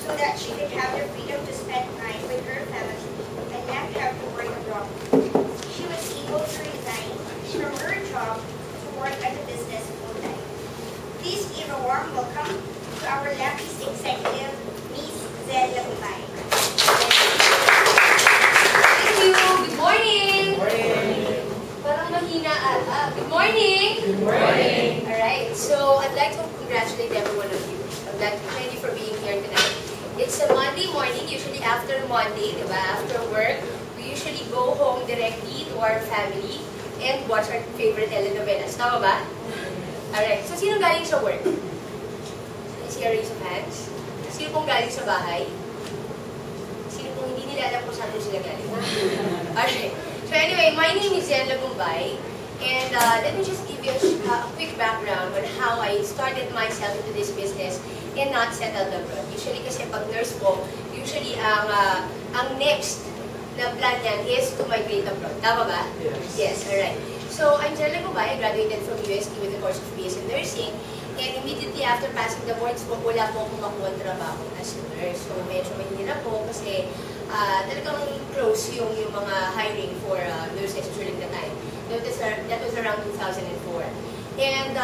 so that she could have the freedom to spend time with her family and not have to work abroad. She was able to resign from her job to work at a business full-time. Please give a warm welcome to our latest executive, Ms. Zen Lagumay. Thank you. Good morning. Good morning. Parang mahina ata. Good morning. Good morning. Alright, so I'd like to congratulate every one of you. I'd like to thank you for being here tonight. It's a Monday morning, usually after Monday, diba? After work, we usually go home directly to our family and watch our favorite telenovelas. Tama ba? Alright, so sino galing sa work? Let's see a raise of hands. Sino pong galing sa bahay? Sino pong hindi nila alam kung saan sila galing? Alright, so anyway, my name is Zen Lagumay. And let me just give you a quick background on how I started myself into this business and not settled abroad. Usually kasi pag nurse po, usually ang next na plan yan is to migrate abroad. Tama ba? Yes. Yes, alright. So I'm Zen Lagumay, graduated from UST with the course of BS in Nursing. And immediately after passing the boards po, wala po akong makuha trabaho as a nurse. So medyo mahirap po kasi talagang close yung mga hiring for nurses during the time. That was around 2004. And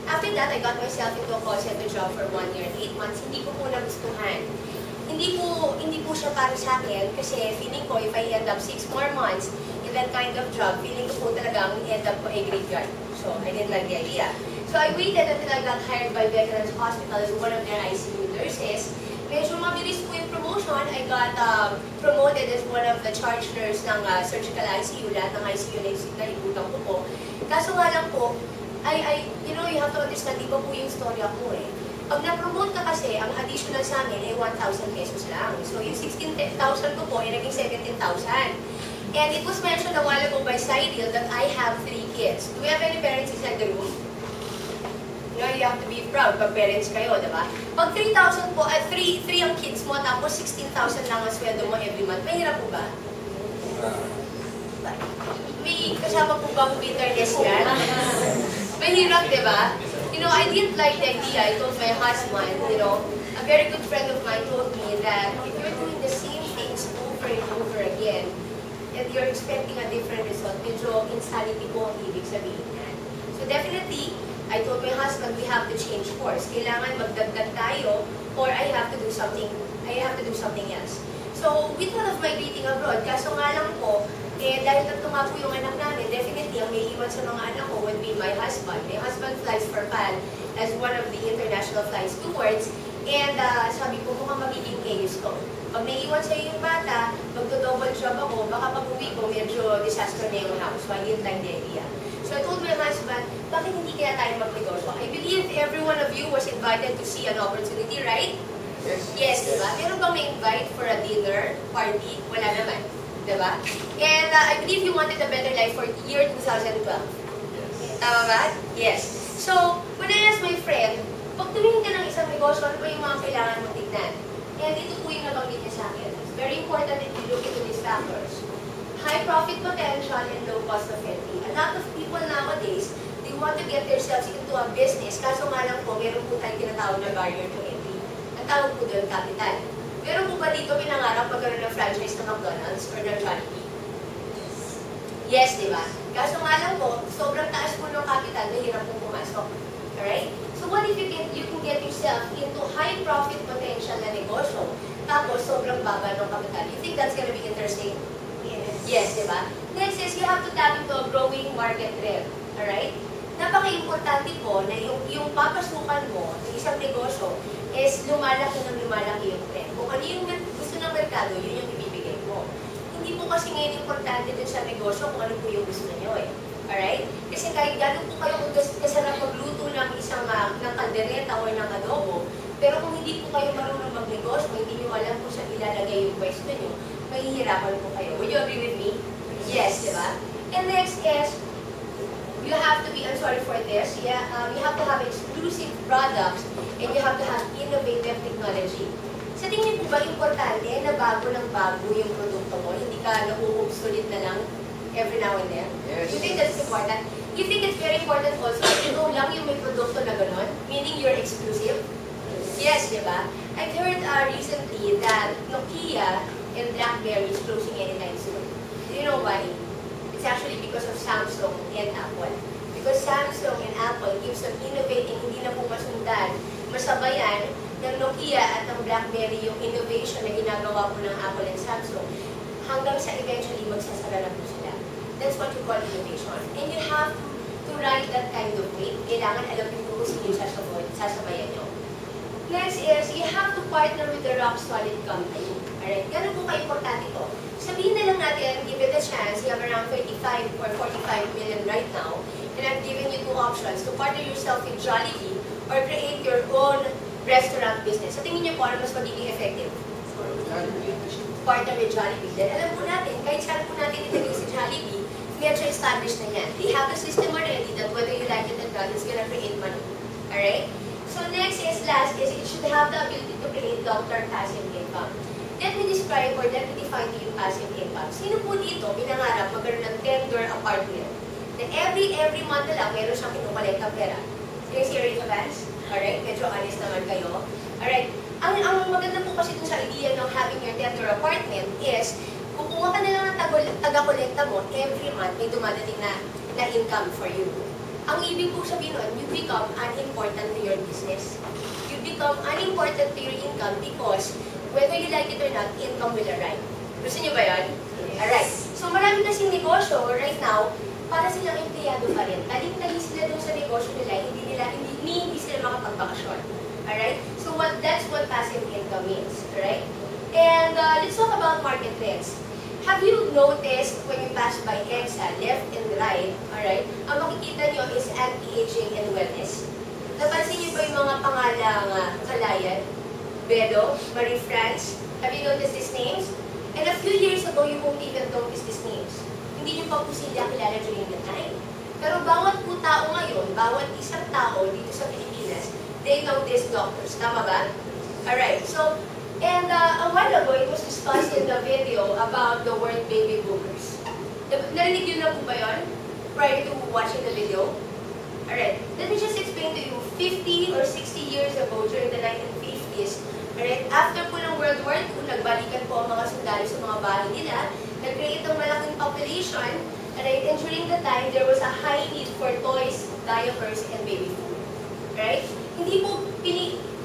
after that, I got myself into a call center job for 1 year and 8 months. Hindi ko po nagustuhan. Hindi po siya para sa akin kasi feeling ko if I end up 6 more months in that kind of job, feeling ko po talagang end up ko a graveyard. So I didn't like the idea. So I waited until I got hired by Veterans Hospital as one of their ICU nurses. Medyo mabilis po yung promotion. I got promoted as one of the charge nurse ng surgical ICU. Lahat ng ICU na ibutan ko po. Kaso nga lang po, you know, you have to understand, di ba po yung storya ko eh. Pag na-promote ka kasi, ang additional sa amin ay 1,000 pesos lang. So yung 16,000 ko po ay naging 17,000. And it was mentioned a while ago by Cyril that I have 3 kids. Do we have any parents inside the room? You know, you have to be proud pag parents kayo, diba? Pag 3,000 po, 3 ang kids mo, tapos 16,000 lang ang sweldo mo every month, mahirap po ba? May kasama po bang bitterness yan? Mahirap, diba? You know, I didn't like the idea. I told my husband, you know, a very good friend of mine told me that if you're doing the same things over and over again, and you're expecting a different result, medyo insanity po ang ibig sabihin yan. So definitely, I told my husband, we have to change course. Kailangan magdagdag tayo or I have to do something else. So, we thought of migrating abroad. Kaso nga lang po, dahil nagtunga po yung anak namin, definitely ang may iwan sa mga anak ko would be my husband. My husband flies for PAL as one of the international flight stewards. And sabi ko, mukhang magiging case ko. Pag may iwan sa'yo yung bata, magdo-double job ako, baka pag-uwi ko, medyo disaster na yung house. So, I didn't like the idea. So I told my husband, bakit hindi kaya tayo magnegosyo? I believe every one of you was invited to see an opportunity, right? Yes. Yes, diba? Meron bang na-invite for a dinner party? Wala naman. Diba? And I believe you wanted a better life for year 2012. Yes. Tama ba? Yes. So, when I asked my friend, pag tumingin ka ng isang negosyo, ano ba yung mga kailangan mong tignan? And ito po yung nabanggit niya sa akin. It's very important that you look into these factors. High profit potential and low cost of entry. A lot of people nowadays, they want to get themselves into a business. Kaso nga lang po, meron po tayong tinatawag na barrier to entry. Ang tawag po doon, capital. Meron po ba dito pinangarap magkaroon ng franchise ng McDonald's or ng Jollibee? Yes, di ba? Kaso nga lang po, sobrang taas po ng capital, mahirap po pumasok. Alright? So what if you can get yourself into high profit potential na negosyo, tapos sobrang baba ng capital? You think that's gonna be interesting? Yes, di ba? Next is you have to tap into a growing market trend. Alright? Napaka-importante po na yung papasukan mo ng isang negosyo is lumalaki yung trend. Kung ano yung gusto ng merkado, yun yung ibibigay mo. Hindi po kasi ngayon importante dun sa negosyo kung ano po yung gusto nyo eh. Alright? Kasi kahit gano'n po kayo kasarap magluto ng isang ng kaldereta o ng adobo, pero kung hindi po kayo marunong magnegosyo, hindi nyo alam kung saan ilalagay yung pwesto nyo, mahihirapan po kayo. Would you agree with me? Yes, di ba? And next is, you have to be, I'm sorry for this, yeah, you have to have exclusive products and you have to have innovative technology. Sa tingin po ba importante na bago ng bago yung produkto mo, hindi ka nauubsulit na lang every now and then? Yes. You think that's important? You think it's very important also, ikaw lang yung may produkto na gano'n, meaning you're exclusive? Yes, di ba? I've heard recently that Nokia and BlackBerry is closing anytime soon. Do you know why? It's actually because of Samsung and Apple. Because Samsung and Apple keeps on innovating, hindi na po masundan, masabayan ng Nokia at ng BlackBerry yung innovation na ginagawa po ng Apple and Samsung hanggang sa eventually magsasara na po sila. That's what you call innovation. And you have to ride that kind of wave. Kailangan alam niyo kung sino yung sasabayan nyo. Next is, you have to partner with the rock-solid company. Alright? Ganun po ka-importante ito. Sabihin na lang natin, give it a chance, you have around 35 or 45 million right now, and I've given you two options, to partner yourself with Jollibee or create your own restaurant business. Sa tingin niyo po, ano mas magiging effective? Partner with Jollibee. Then alam po natin, kahit saan po natin itagay si Jollibee, medyo established na yan. They have a system already that whether you like it or not, it's gonna create money. Alright? So next is, last is, it should have the ability to create long-term passive income. Let me describe or let me define to you passive income. Sino po dito pinangarap magkaroon ng 10-door apartment na every month na lang meron siyang kinukolekta pera? Yung series of bands? Alright? Medyo honest naman kayo. Alright? Ang maganda po kasi dun sa idea ng having your 10-door apartment is kukuha ka na lang ng taga-kolekta mo every month may dumadating na income for you. Ang ibig po sabihin nun, you become unimportant to your business. You become unimportant to your income because whether you like it or not, income will arrive. Gusto niyo ba yan? Yes. Alright. So marami kasing negosyo right now, para silang empleyado pa rin. Taling-tali sila dun sa negosyo nila, hindi sila makapagbakasyon. Alright? So that's what passive income means. Alright? And let's talk about market trends. Have you noticed when you pass by EDSA, left and right, alright, ang makikita nyo is anti-aging and wellness? Napansin niyo ba yung mga pangalang Kalayan, Bedo, Marie France? Have you noticed these names? And a few years ago, you won't even notice these names. Hindi niyo pa po sila kilala during the time. Pero bawat po tao ngayon, bawat isang tao dito sa Pilipinas, they know these doctors. Tama ba? Alright, so, and a while ago, it was discussed in the video about the word baby boomers. Narinig yun na po ba yun? Prior to watching the video? Alright, let me just explain to you, 50 or 60 years ago, during the 1950s, alright, after po ng World War II, nagbalikan po ang mga sundalo sa mga bahay nila, nag-create ang malaking population, alright, and during the time, there was a high need for toys, diapers, and baby food. Alright? Hindi po,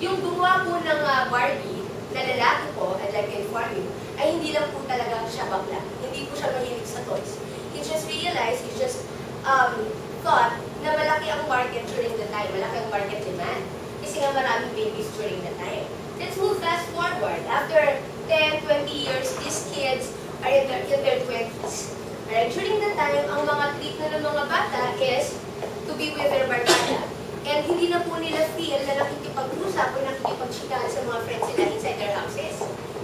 yung gumawa po ng Barbie, na lalaki po, I'd like to inform you, ay hindi lang po talaga siya bakla. Hindi po siya mahilig sa toys. He just realized, he just thought na malaki ang market during the time, malaki ang market demand. Kasi nga maraming babies during the time. Let's move fast forward. After 10, 20 years, these kids are in their 20s. Alright, during the time, ang mga treat na ng mga bata is to be with their barkada. And hindi na po nila feel na nakikipag-usap o nakikipag-chikahan sa mga friends nila inside their houses.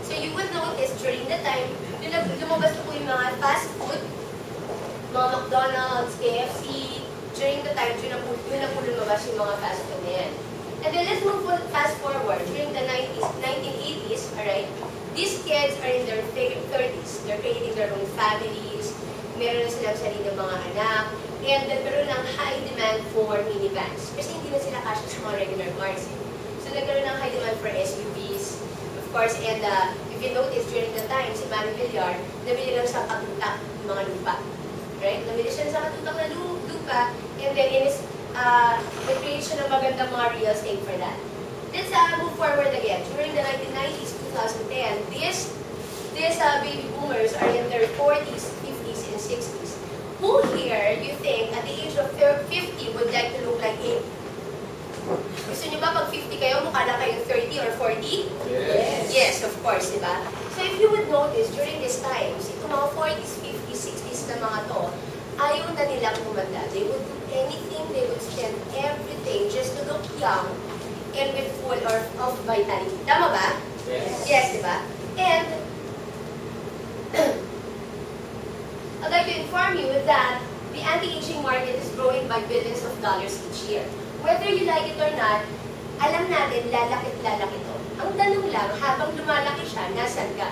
So you would notice during the time, lumabas na po yung mga fast food, mga McDonald's, KFC, during the time, yun na po lumabas yung mga fast food na yan. And then let's move fast forward. During the 1980s, alright, these kids are in their 30s. They're creating their own families, meron na silang sariling mga anak, and nagkaroon ng high demand for minivans. Kasi hindi na sila kasya sa mga regular cars. So nagkaroon ng high demand for SUVs, of course, and if you notice, during the time, si Manny Villar, nabili lang sa katutak ng mga lupa. Right? Nabili siya sa katutak na lupa, and then nag-create siya ng magandang mga real estate for that. Let's move forward again. During the 1990s, 2010, these baby boomers are in their 40s, 50s, and 60s. Who here, you think, at the age of 50 would like to look like 8? Gusto niyo ba pag 50 kayo, mukha na kayong 30 or 40? Yes. Yes, of course, di ba? So if you would notice, during this time, itong mga 40s, 50s, 60s na mga to, ayaw na nilang kumanda. They would do anything, they would spend everything just to look young and with full of vitality. Tama ba? Yes. Yes, di ba? And I'd like to inform you that the anti-aging market is growing by billions of dollars each year. Whether you like it or not, alam natin, lalaki to. Ang tanong lang, habang lumalaki siya, nasan ka?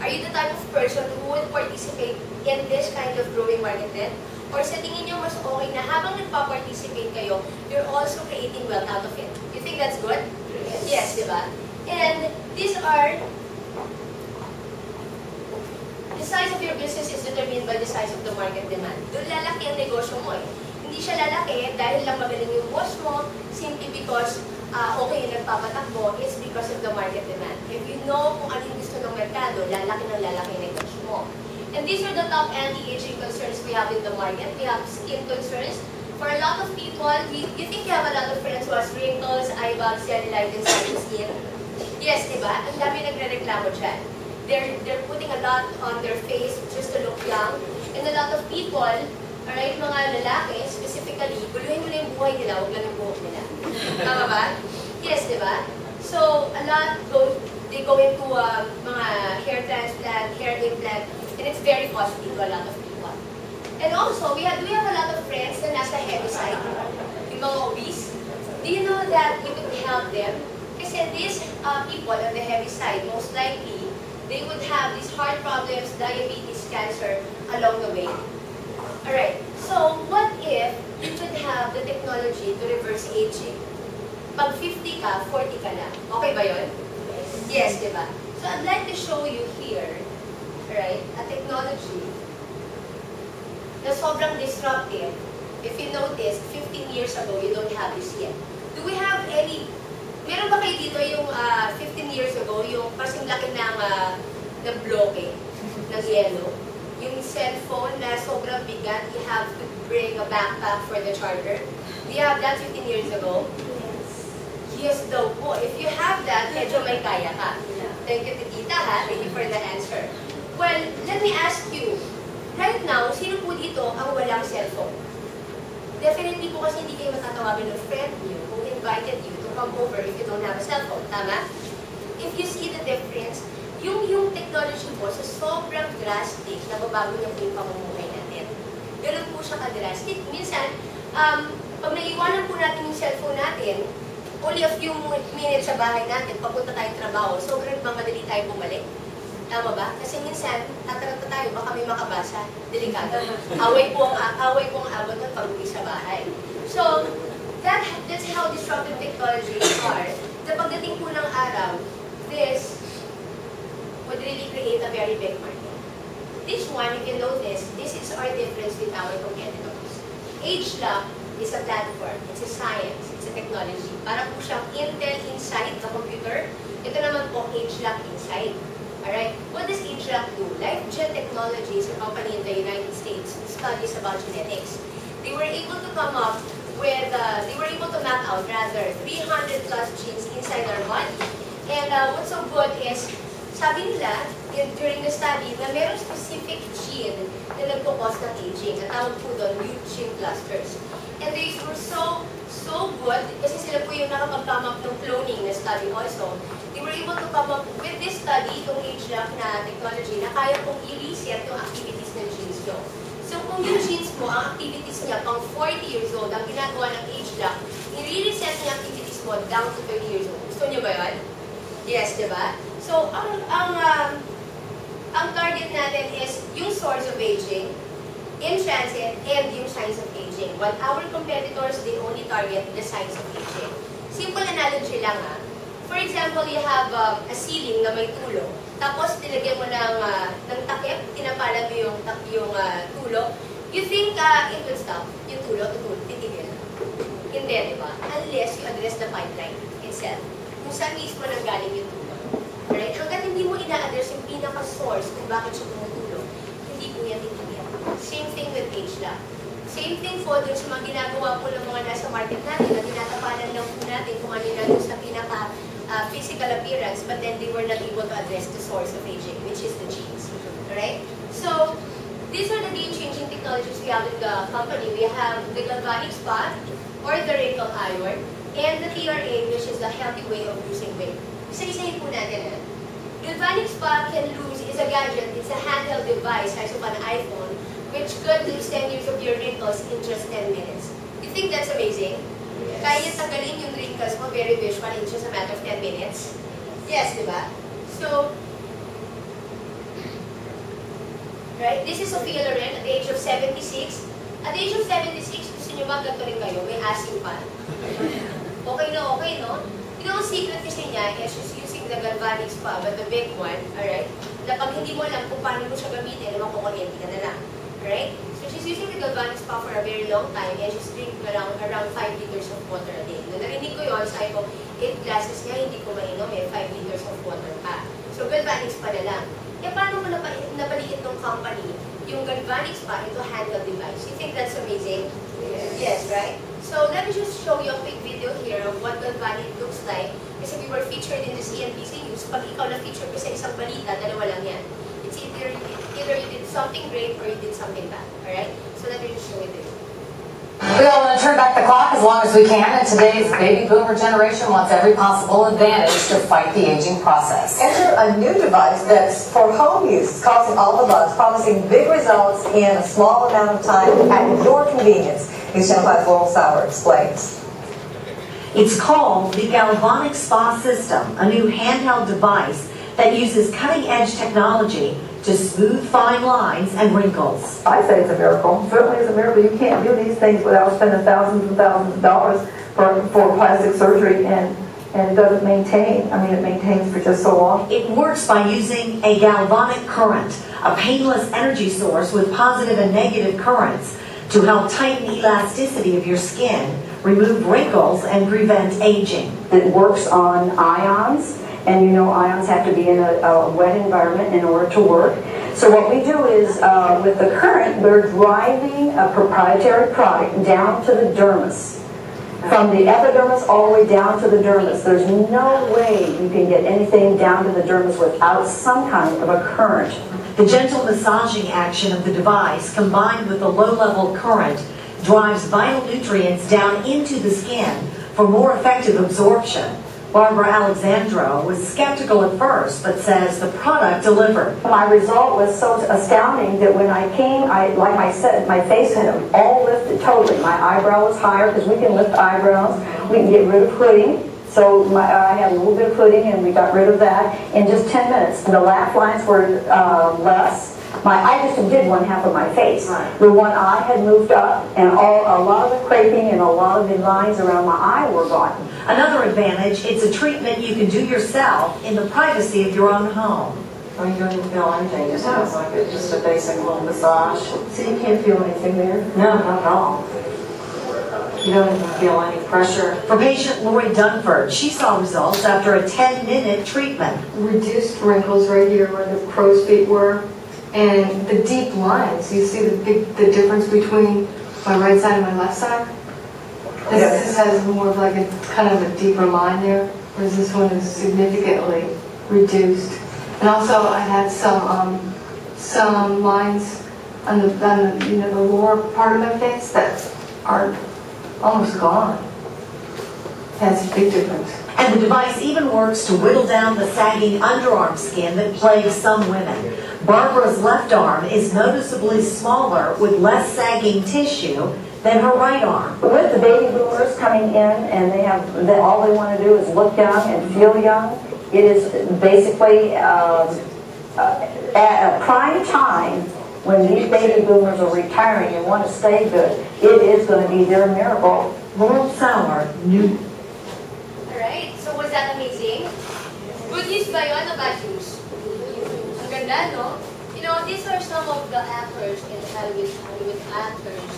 Are you the type of person who would participate in this kind of growing market trend? Or sa tingin nyo, mas okay na habang nagpa-participate kayo, you're also creating wealth out of it? You think that's good? Yes. Yes, di ba? And these are, the size of your business is determined by the size of the market demand. Doon lalaki ang negosyo mo eh. Hindi siya lalaki dahil lang magaling yung boss mo, simply because okay yung nagpapatakbo, is because of the market demand. If you know kung ano yung gusto ng merkado, lalaki ng lalaki yung negosyo mo. And these are the top anti-aging concerns we have in the market. We have skin concerns. For a lot of people, you think you have a lot of friends who has wrinkles, eye bags, cellulite, and sensitive skin? Yes, di ba? Ang dami nagre-reklamo dyan. They're putting a lot on their face just to look young. And a lot of people, alright, mga lalaki, specifically, guluhin mo na yung buhay nila, huwag lang yung buhok nila. Tama ba? Yes, di ba? So, a lot they go into mga hair transplant, hair implant, and it's very costly to a lot of people. And also, we have a lot of friends na nasa heavy side, yung mga obese. Do you know that we could help them? Kasi these people on the heavy side, most likely, they would have these heart problems, diabetes, cancer along the way. Alright, so what if you could have the technology to reverse aging? Pag 50 ka, 40 ka lang. Okay ba yun? Yes, di ba? So I'd like to show you here, right, a technology na sobrang disruptive. If you notice, 15 years ago, you don't have this yet. Do we have any, meron ba kayo dito yung 15 years ago, yung kasing laki ng bloke, ng yellow? Yung cellphone na sobrang bigat, you have to bring a backpack for the charger. Do you have that 15 years ago? Yes daw po. If you have that, medyo may kaya ka. Thank you, Tita, ha? Thank you for the answer. Well, let me ask you, right now, sino po dito ang walang cellphone? Definitely po kasi hindi kayo matatawagan ng friend niyo who invited you to come over if you don't have a cellphone. Tama? If you see the difference, yung technology po sa sobrang drastic, nababago niya po yung pamumuhay natin. Ganun po siya ka-drastic. Minsan, pag naiwanan po natin yung cellphone natin, only a few minutes sa bahay natin, papunta tayong trabaho, sobrang mamadali tayo bumalik. Tama ba? Kasi minsan, tataranta tayo, baka may makabasa, delikado. Away po ang abot ng pag-uwi sa bahay. So, that's how disruptive technologies are. Sa pagdating po ng araw, this would really create a very big market. This one, if you notice, this is our difference with our competitors. AgeLock is a platform, it's a science, it's a technology. Para po siyang Intel Inside the computer. Ito naman po, AgeLock Inside. Alright, what does AgeLock do? LifeGen Technology is a company in the United States who studies about genetics. They were able to come up with, they were able to map out rather 300 plus genes inside our body. And what's so good is, sabi nila, during the study, na mayroong specific gene na nagpo-cause ng aging. Ang tawag po doon, mutant gene clusters. And they were so good, kasi sila po yung nakapag-come up ng cloning na study also. They were able to come up with this study, itong AgeLock na technology, na kaya pong i-reset yung activities ng genes nyo. So kung yung genes mo, ang activities niya pang 40 years old, ang ginagawa ng AgeLock, i-reset niya activities mo down to 30 years old. Gusto niyo ba yun? Yes, di ba? So, ang target natin is yung source of aging, in transit, and yung signs of aging. While our competitors, they only target the signs of aging. Simple analogy lang ha. For example, you have a ceiling na may tulo. Tapos, nilagyan mo ng takip, tinapalan mo yung tulo. You think it will stop? Yung tulo, titigil. Hindi, di ba? Unless you address the pipeline itself. Kung saan mismo nanggaling yung tulo. Right? Hanggat hindi mo ina-address yung pinaka-source kung bakit siya tumutulo, hindi po yan titigil. Same thing with AgeLock. Same thing po dun sa mga ginagawa po ng mga nasa market natin na tinatapalan lang po natin kung ano yung sa pinaka-physical appearance, but then they were not able to address the source of aging, which is the genes. Alright? So, these are the game-changing technologies we have in the company. We have the galvanic spot, or the wrinkle iron, and the TRA, which is the healthy way of losing weight. Isa-isahin po natin. Galvanic spot can lose is a gadget. It's a handheld device, like of an iPhone, which could lose 10 years of your wrinkles in just 10 minutes. You think that's amazing? Yes. Kaya tanggalin yung wrinkles mo very visual in just a matter of 10 minutes? Yes, di ba? So, right, this is Sophia Loren at the age of 76. At the age of 76, gusto nyo ba ganito rin kayo? May asim pa. Okay, no? You know, ang secret kasi niya is she's using using the galvanic spa, but the big one, alright? Na pag hindi mo alam kung paano mo siya gamitin, makukuryente ka na lang. Alright? So she's using the galvanic spa for a very long time and she's drinking around 5 liters of water a day. Nung narinig ko yun, sabi ko, 8 glasses niya, hindi ko mainom, 5 liters of water pa. So galvanic spa na lang. Eh, paano mo napaliit ng company yung galvanic spa into handheld device? You think that's amazing? Yes, right? So let me just show you a quick video here of what galvanic looks like. Kasi we were featured in the CNBC News. Pag ikaw na-feature ko sa isang balita, dalawa lang yan. It's either you did something great or you did something bad. Alright? So let me just show it to you. We all want to turn back the clock as long as we can, and today's baby boomer generation wants every possible advantage to fight the aging process. Enter a new device that's for home use, causing all the buzz, promising big results in a small amount of time at your convenience. News Channel 5's Laurel Sauer explains. It's called the Galvanic Spa System, a new handheld device that uses cutting-edge technology to smooth fine lines and wrinkles. I say it's a miracle. Certainly it's a miracle. You can't do these things without spending thousands and thousands of dollars for plastic surgery, and it doesn't maintain. I mean, it maintains for just so long. It works by using a galvanic current, a painless energy source with positive and negative currents to help tighten elasticity of your skin, remove wrinkles, and prevent aging. It works on ions. And you know ions have to be in a wet environment in order to work. So what we do is, with the current, we're driving a proprietary product down to the dermis. From the epidermis all the way down to the dermis. There's no way you can get anything down to the dermis without some kind of a current. The gentle massaging action of the device, combined with the low-level current, drives vital nutrients down into the skin for more effective absorption. Barbara Alexandro was skeptical at first, but says the product delivered. My result was so astounding that when I came, like I said, my face had all lifted totally. My eyebrow was higher because we can lift eyebrows. We can get rid of hooding. So I had a little bit of hooding, and we got rid of that in just 10 minutes. The laugh lines were less. I just did one half of my face. Right. The one eye had moved up, and a lot of the creping and a lot of the lines around my eye were gone. Another advantage, it's a treatment you can do yourself in the privacy of your own home. Well, you don't even feel anything. Just feels like it's just a basic little massage. So you can't feel anything there? No, not at all. You don't even feel any pressure. For patient Lori Dunford, she saw results after a 10-minute treatment. Reduced wrinkles right here where the crow's feet were, and the deep lines. You see the difference between my right side and my left side? This has more of like a kind of a deeper line there, whereas this one is significantly reduced. And also I had some lines on the lower part of my face that are almost gone. That's a big difference. And the device even works to whittle down the sagging underarm skin that plagues some women. Barbara's left arm is noticeably smaller with less sagging tissue than her right arm. With the baby boomers coming in, and all they want to do is look young and feel young, it is basically at a prime time when these baby boomers are retiring and want to stay good. It is going to be their miracle. Laurel Sauer, New. Alright, so was that amazing? Good news ba yun o bad news? Ang ganda, no? You know, these are some of the actors in Hollywood actors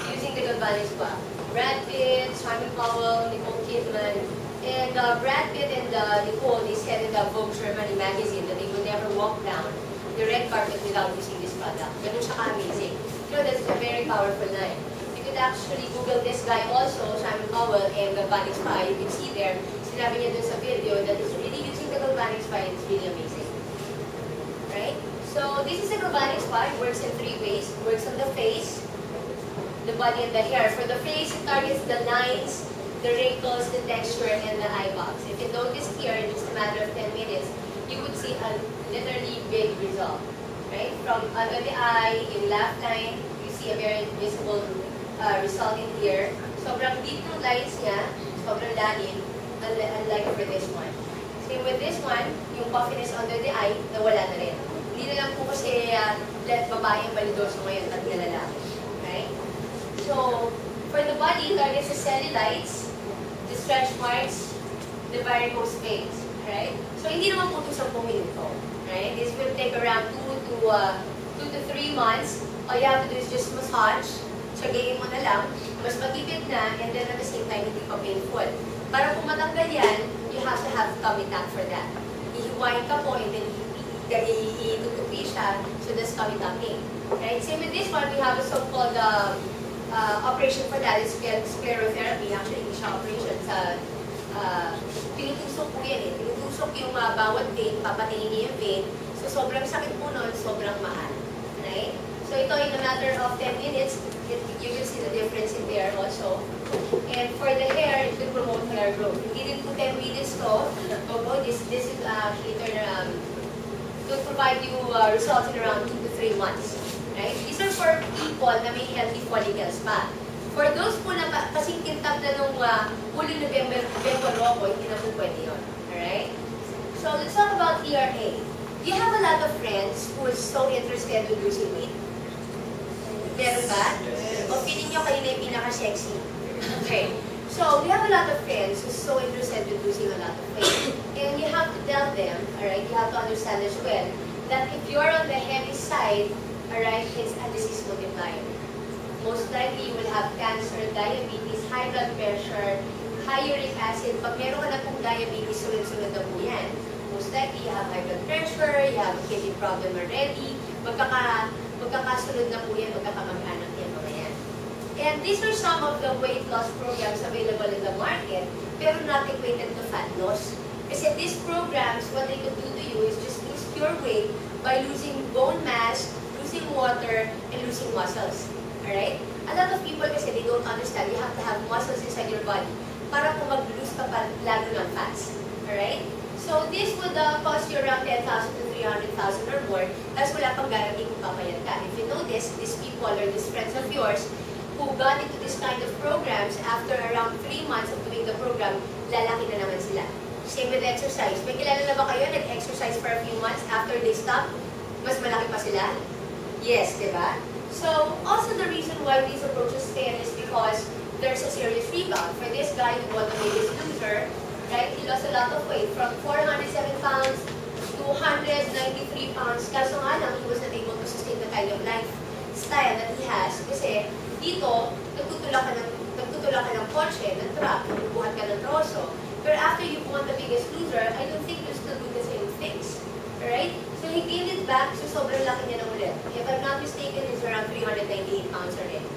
using the galvanic spa. Brad Pitt, Simon Cowell, Nicole Kidman, and Brad Pitt and Nicole, they said in the Vogue Germany magazine that they would never walk down the red carpet without using this product. Ganun siya ka-amazing. You know, that's a very powerful line. You could actually Google this guy also, Simon Cowell, and galvanic spa. You can see there, sinabi niya dun sa video that he's really using the galvanic spa and it's really amazing. Right? So this is a galvanic spa. It works in 3 ways. It works on the face, the body, and the hair. For the face, it targets the lines, the wrinkles, the texture, and the eye bags. If you notice here, in just a matter of 10 minutes, you would see a literally big result. Right? From under the eye, in left line, you see a very visible result in here. Sobrang deep ng lines niya, sobrang lalim, unlike for this one. Same with this one, yung puffiness under the eye, nawala na rin. Hindi na lang po kasi let babae ang balidoso ngayon at nilalaki. Right? So, for the body, targets the cellulites, the stretch marks, the varicose veins. Right? So, hindi naman po ito 10 minuto. Right? This will take around 2 to 3 months. All you have to do is just massage. Tsagayin mo na lang. Mas matipid na, and then at the same time, hindi pa painful. Para kung matanggal yan, you have to have tummy tuck for that. Ihiwain ka po, and then itutupi siya. So that's tummy tucking. Right? Same with this one, we have a so-called operation for that. It's sclerotherapy. Actually, hindi siya operation. Tinutusok po yan eh. Tinutusok yung bawat vein, papatayin niya yung vein. So sobrang sakit po nun, sobrang mahal. Right? So ito, in a matter of 10 minutes, you will see the difference in there also. And for the hair, it will promote hair growth. Hindi din po 10 minutes to. This is later to provide you results in around 2 to 3 months. Right? These are for people na may healthy follicles pa. For those po na kasing kintab na nung huling November ko, hindi na po pwede yun. Alright? So let's talk about ERA. Do you have a lot of friends who is so interested in losing weight? Meron ba? O feeling nyo kayo na yung pinaka-sexy? Okay. So, we have a lot of friends who are so interested in losing a lot of weight. And you have to tell them, alright, you have to understand as well, that if you're on the heavy side, alright, it's a disease multiplier. Most likely, you will have cancer, diabetes, high blood pressure, high uric acid. Pag meron ka na pong diabetes, sunod-sunod na po yan. Most likely, you have high blood pressure, you have a kidney problem already, magkakasunod na po yan, magkakamag-anak yan mga yan. And these are some of the weight loss programs available in the market, pero not equated to fat loss. Kasi these programs, what they could do to you is just lose your weight by losing bone mass, losing water, and losing muscles. Alright? A lot of people kasi they don't understand, you have to have muscles inside your body para kung mag-lose ka pa lalo ng fats. Alright? So this would cost you around 10,000 to 300,000 or more, tapos wala pang guarantee kung papayat ka. If you notice, these people or these friends of yours who got into this kind of programs, after around 3 months of doing the program, lalaki na naman sila. Same with exercise. May kilala na ba kayo nag-exercise for a few months, after they stop, mas malaki pa sila? Yes, di ba? So, also the reason why these approaches fail is because there's a serious rebound. For this guy who bought the biggest loser, right, he lost a lot of weight from 407 pounds to 193 pounds. Kaso nga lang, he was not able to sustain the kind of lifestyle that he has. Kasi dito, nagtutulak ka ng kotse, ng truck, bubuhat ka ng troso. Pero after you won the biggest loser, I don't think you'll still do the same things. Alright? So he gained it back, so sobrang laki niya na ulit. If I'm not mistaken, it's around 398 pounds already.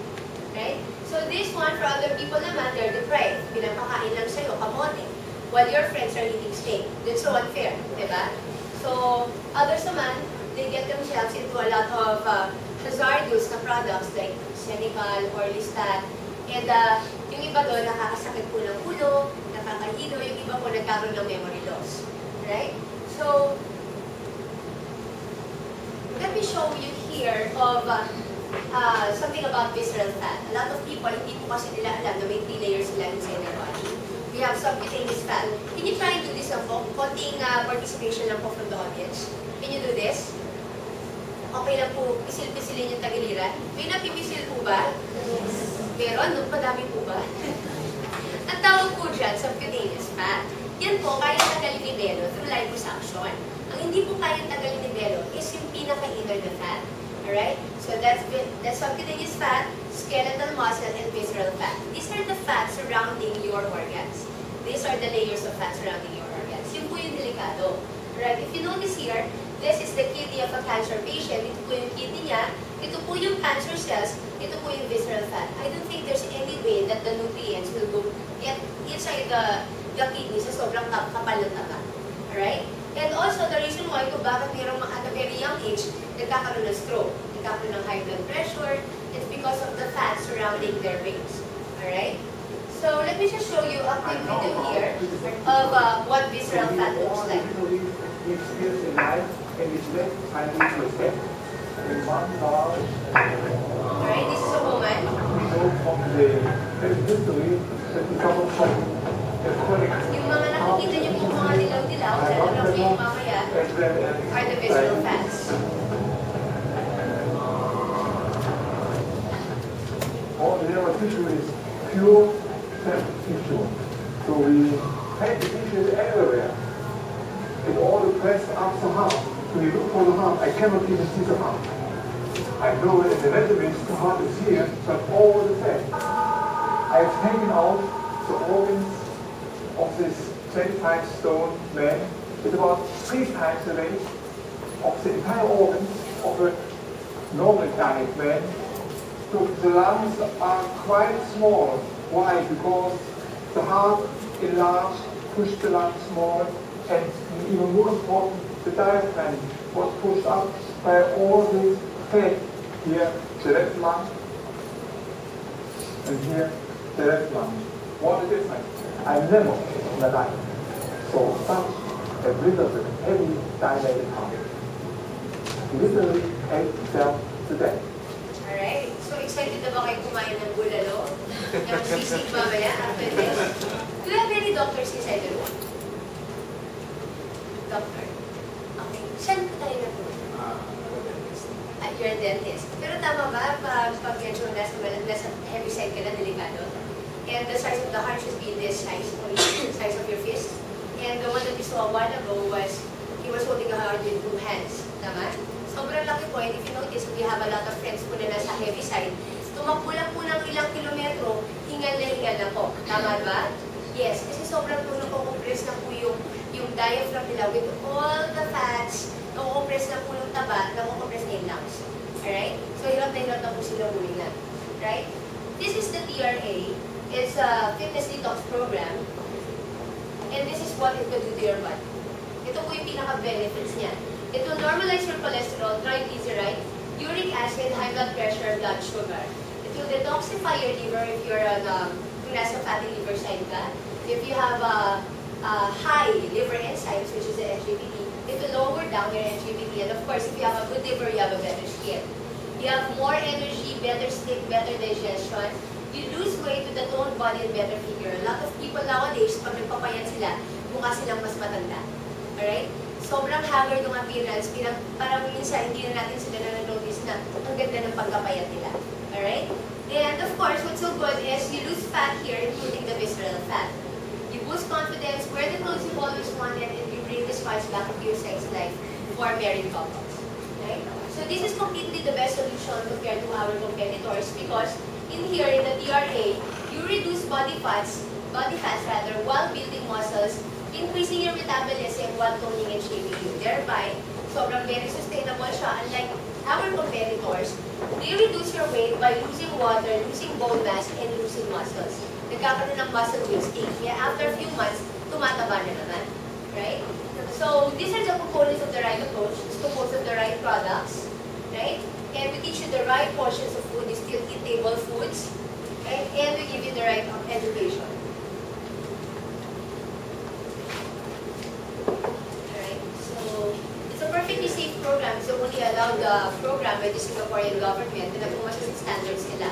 Right? So this one, for other people naman, they're deprived. Pinapakain lang sa'yo, kamote. While your friends are eating steak. That's so unfair, diba? So, others naman, they get themselves into a lot of hazardous na products like Senegal or Listat. And yung iba doon, nakakasakit po ng ulo, nakakahilo, yung iba po nagkaroon ng memory loss. Right? So, let me show you here of something about visceral fat. A lot of people, hindi po kasi nila alam na may 3 layers sila inside their body. We have subcutaneous fat. Can you try and do this po? Konting participation lang po from the audience. Can you do this? Okay lang po, pisil-pisilin yung tagiliran. May napipisil po ba? Yes. Meron? Madami po ba? Ang tawag po dyan, subcutaneous fat. Yan po, kaya tagalin ni Belo through liposuction. Ang hindi po kaya tagalin ni Belo is yung pinaka-inner na fat. Alright? So that's subcutaneous fat, skeletal muscle, and visceral fat. These are the fats surrounding your organs. These are the layers of fat surrounding your organs. Yun po yung delikado. Right? If you notice here, this is the kidney of a cancer patient. Ito po yung kidney niya. Ito po yung cancer cells. Ito po yung visceral fat. I don't think there's any way that the nutrients will go inside the kidney sa sobrang kapal ng taba. Alright? And also, the reason why kung bakit mayroong at a very young age, nagkakaroon ng stroke, nagkakaroon ng high blood pressure, it's because of the fat surrounding their veins. Alright? So, let me just show you a quick video here of what visceral fat looks like. Alright, this is a woman. Yung mga nakikita niyo po mga dilaw-dilaw, lalo na po yung mamaya, are the visceral fats. All the other tissue is pure fat tissue. So we have the tissue everywhere. ask the heart. When you look for the heart, I cannot even see the heart. I know in the measurements the heart is here, but all the same. I have taken out the organs of this 25-stone man with about 3 times the weight of the entire organs of a normal diet man. So the lungs are quite small. Why? Because the heart enlarged, pushed the lungs more, and even more important, the diaphragm was pushed up by all this fat. Here, the left lung, and here, the left lung. What a difference. I never in my life saw such a blizzard, heavy dilated heart. Literally ate itself to death. Alright, so excited na ba kayo kumain ng bulalo? Yung sisig mamaya after this? Do you have any doctors inside the room? Doctor? Okay. Saan po tayo na po? At you're a dentist. Pero tama ba, pag medyo nasa heavy side ka na, delikado? And the size of the heart should be this size, or the size of your fist. And the one that we saw a while ago was, he was holding a heart with 2 hands. Tama? Sobrang laki po, and if you notice, we have a lot of friends po na nasa heavy side. Tumakbo lang po ng ilang kilometro, hingal na po. Tama ba? Yes, kasi sobrang po nakukompress na po yung diaphragm nila with all the fats, nakukompress na po yung taba, nakukompress na yung lungs. Alright? So, hirap na po sila huminga. Right? This is the TRA. It's a fitness detox program. And this is what it could do to your body. Ito po yung pinaka-benefits niya. It will normalize your cholesterol, triglyceride, uric acid, high blood pressure, blood sugar. It will detoxify your liver if you're kung nasa fatty liver side ka. If you have high liver enzymes, which is the LGBT, it will lower down your LGBT. And of course, if you have a good liver, you have a better skin. You have more energy, better sleep, better digestion. You lose weight with a toned body and better figure. A lot of people nowadays, pag nagpapayat sila, mukha silang mas matanda. Alright? Sobrang haggard ng appearance, parang minsan hindi na natin sila na-notice na ang ganda ng pagkapayat nila. Alright? And of course, what's so good is you lose fat here, including the visceral fat. You boost confidence, wear the clothes you've always wanted, and you bring the spice back into your sex life for married couples. Right? So this is completely the best solution compared to our competitors because in here, in the DRA, you reduce body fats rather, while building muscles, increasing your metabolism while toning and shaping you. Thereby, sobrang very sustainable siya. Unlike our competitors, they reduce your weight by losing water, losing bone mass, and losing muscles. Nagkakaroon ng muscle wasting. Kaya after a few months, tumataba na naman. Right? So, these are the components of the right approach. It's composed of the right products. Right? And we teach you the right portions of food. You still eat table foods. Right? And we give you the right education. Perfectly safe program is the only allowed program by the Singaporean government na nagpumasok sa standards nila.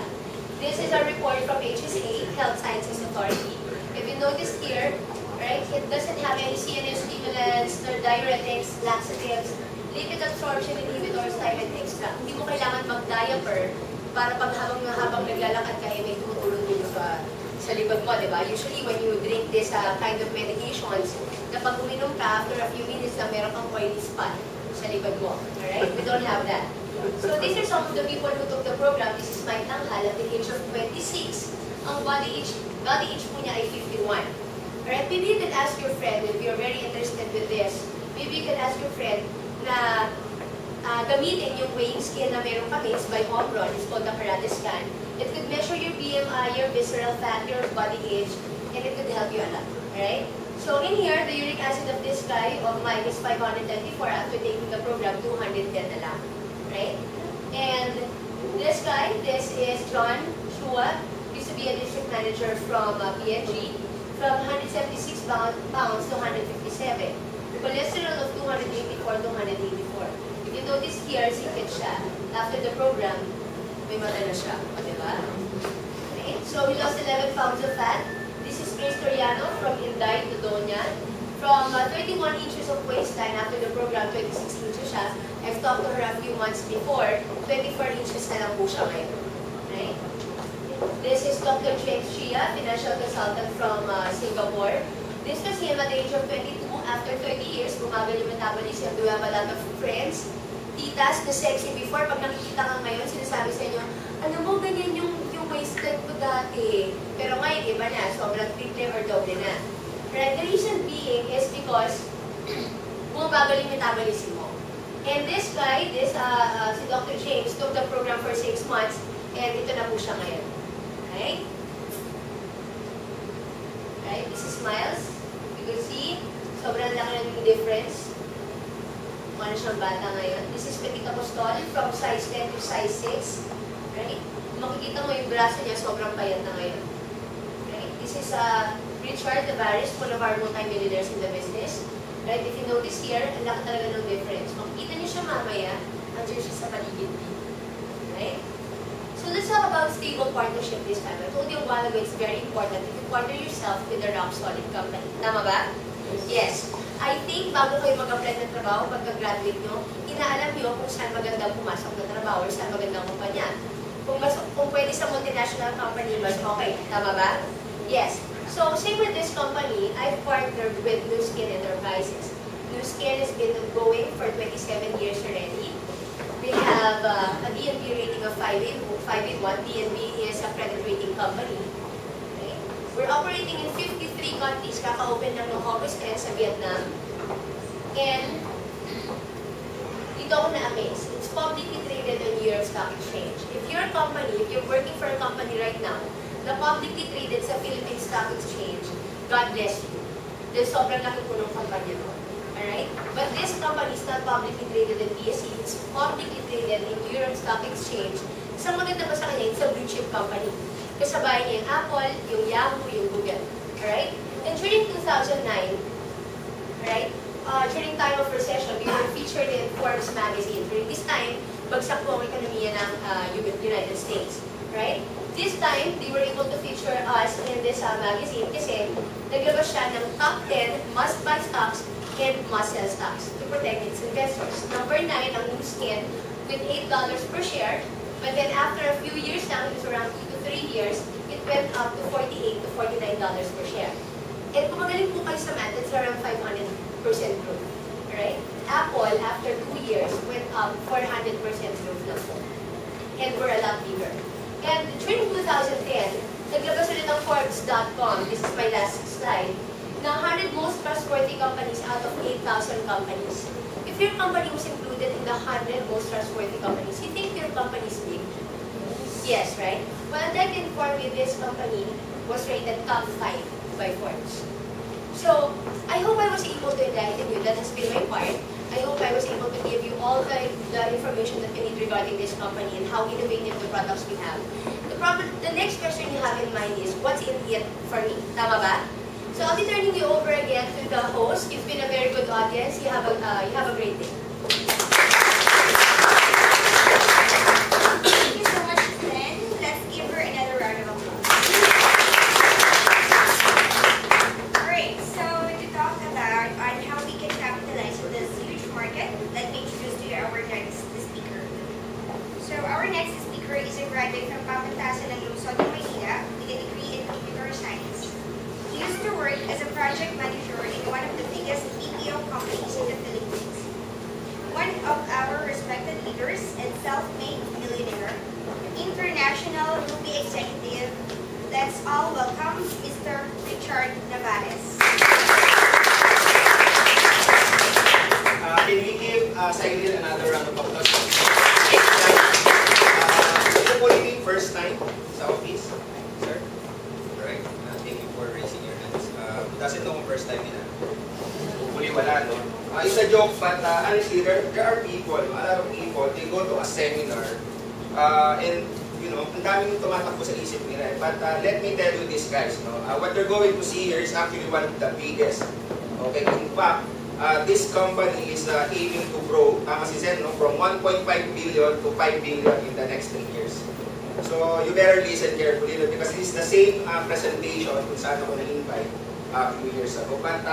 This is a report from HSA, Health Sciences Authority. If you notice here, right, it doesn't have any CNS stimulants, nor diuretics, laxatives, lipid absorption inhibitors, silent extract. Hindi mo kailangan mag-diaper para habang naglalakad ka, may tumutulong dito sa libag mo, di ba? Usually, when you drink this kind of medications, kapag uminom ka, after a few minutes na meron kang oily spot sa libag mo. Alright? We don't have that. So these are some of the people who took the program. This is my tanghal at the age of 26. Ang body age po niya ay 51. Alright? Maybe you can ask your friend if you're very interested with this. Maybe you can ask your friend na gamitin yung weighing scale na meron kami. It's by Omron. It's called the Karate Scan. It could measure your BMI, your visceral fat, your body age, and it could help you a lot. Alright? So in here, the uric acid of this guy of mine is 594 after taking the program, 210 na lang. Right? And this guy, this is John Chua, used to be a district manager from PNG, from 176 pounds to 157. Cholesterol of 284 to 184. If you notice here, sikit siya. After the program, may mata na siya. Diba? Right? So we lost 11 pounds of fat. This is Grace Toriano from Inday to Doña. From 31 inches of waistline after the program, 26 inches siya. I've talked to her a few months before, 24 inches na lang po siya ngayon. Right? This is Dr. James Chia, financial consultant from Singapore. This was him at the age of 22 after 30 years, bumagal yung metabolism. Do you have a lot of friends? Titas na sexy before, pag nakikita ka ngayon, sinasabi sa inyo, alam mo, ganyan yung waistline ko dati. Pero ngayon, iba na. Sobrang triple or double na. Right? The reason being is because bumabagal yung metabolism mo. And this guy, si Dr. James, took the program for 6 months, and ito na po siya ngayon. Okay? Right? This is Miles. You can see, sobrang laki ng difference. Ano siyang bata ngayon. This is Petit Apostol from size 10 to size 6. Right? Makikita mo yung braso niya, sobrang payat na ngayon. Right? This is Richard Tavares, one of our multi-millionaires in the business. Right? If you notice here, ang laki talaga ng difference. Makikita niyo siya mamaya, nandiyan siya sa paligid. Right? So let's talk about stable partnership this time. I told you a while ago, it's very important if you partner yourself with a rock-solid company. Tama ba? Yes. I think bago kayo mag-apply ng trabaho, pagka-graduate nyo, inaalam nyo kung saan magandang pumasok na trabaho or saan magandang kumpanya. Kung pwede sa multinational company, mas okay. Tama ba? Yes. So, same with this company, I've partnered with Nu Skin Enterprises. Nu Skin has been going for 27 years already. We have a DNB rating of 5.1. DNB is a credit rating company. We're operating in 53 countries. Kaka-open lang noong August 10 sa Vietnam. And dito ako na-amaze. It's publicly traded on New York Stock Exchange. If you're a company, if you're working for a company right now, na publicly traded sa Philippine Stock Exchange, God bless you. Dahil sobrang laki po ng kumpanya doon. Alright? But this company is not publicly traded in BSE. It's publicly traded in New York Stock Exchange. Isang maganda pa sa kanya, it's a blue chip company. Kasabay niya yung Apple, yung Yahoo, yung Google. Alright? And during 2009, alright, during time of recession, we were featured in Forbes magazine. During this time, bagsak po ang ekonomiya ng United States. Right? This time, they were able to feature us in this magazine kasi naglabas siya ng top 10 must-buy stocks and must-sell stocks to protect its investors. Number 9, ang Nu Skin with $8 per share. But then after a few years now, it was around 2 to 3 years, it went up to $48 to $49 per share. And kung magaling po kayo sa math, it's around 500% growth. Alright? Apple, after 2 years, went up 400% growth na po. And we're a lot bigger. And during 2010, naglabas ulit ng Forbes.com, this is my last slide, na 100 most trustworthy companies out of 8,000 companies. If your company was included in the 100 most trustworthy companies, you think your company is big? Yes, right? Well, I'd like to inform you this company was rated top 5 by Forbes. So, I hope I was able to enlighten you. That has been my part. I hope I was able to give you all the information that you need regarding this company and how innovative the products we have. The next question you have in mind is, what's in it for me? Tama ba? So I'll be turning you over again to the host. You've been a very good audience. You have a great day. Thank you so much, Glenn. Let's give her another round of applause. Alright, so to talk about on how we can capitalize on this huge market, let me introduce to you our next speaker. So our next speaker is a graduate from Pamantasan ng Luzon, Manila, with a degree in computer science. He used to work as a project manager in one of the biggest BPO companies in the Philippines. One of our respected leaders and self-made millionaire, international movie executive, let's all welcome Mr. Richard Tavares. Can we give Sailin another round of applause? Ito po yung first time sa office, sir? Alright, thank you for raising your hands. Doesn't know kung first time nila. Hopefully wala, no? It's a joke, but honestly, there are people, a lot of people, they go to a seminar, and, you know, ang daming tumatakbo sa isip nila. But let me tell you this, guys, no? What you're going to see here is actually one of the biggest. Okay, in fact, this company is aiming to grow, kasi said, no, from 1.5 billion to 5 billion in the next 3 years. So, you better listen carefully, no, because this is the same presentation kung saan ako na-invite a few years ago. But,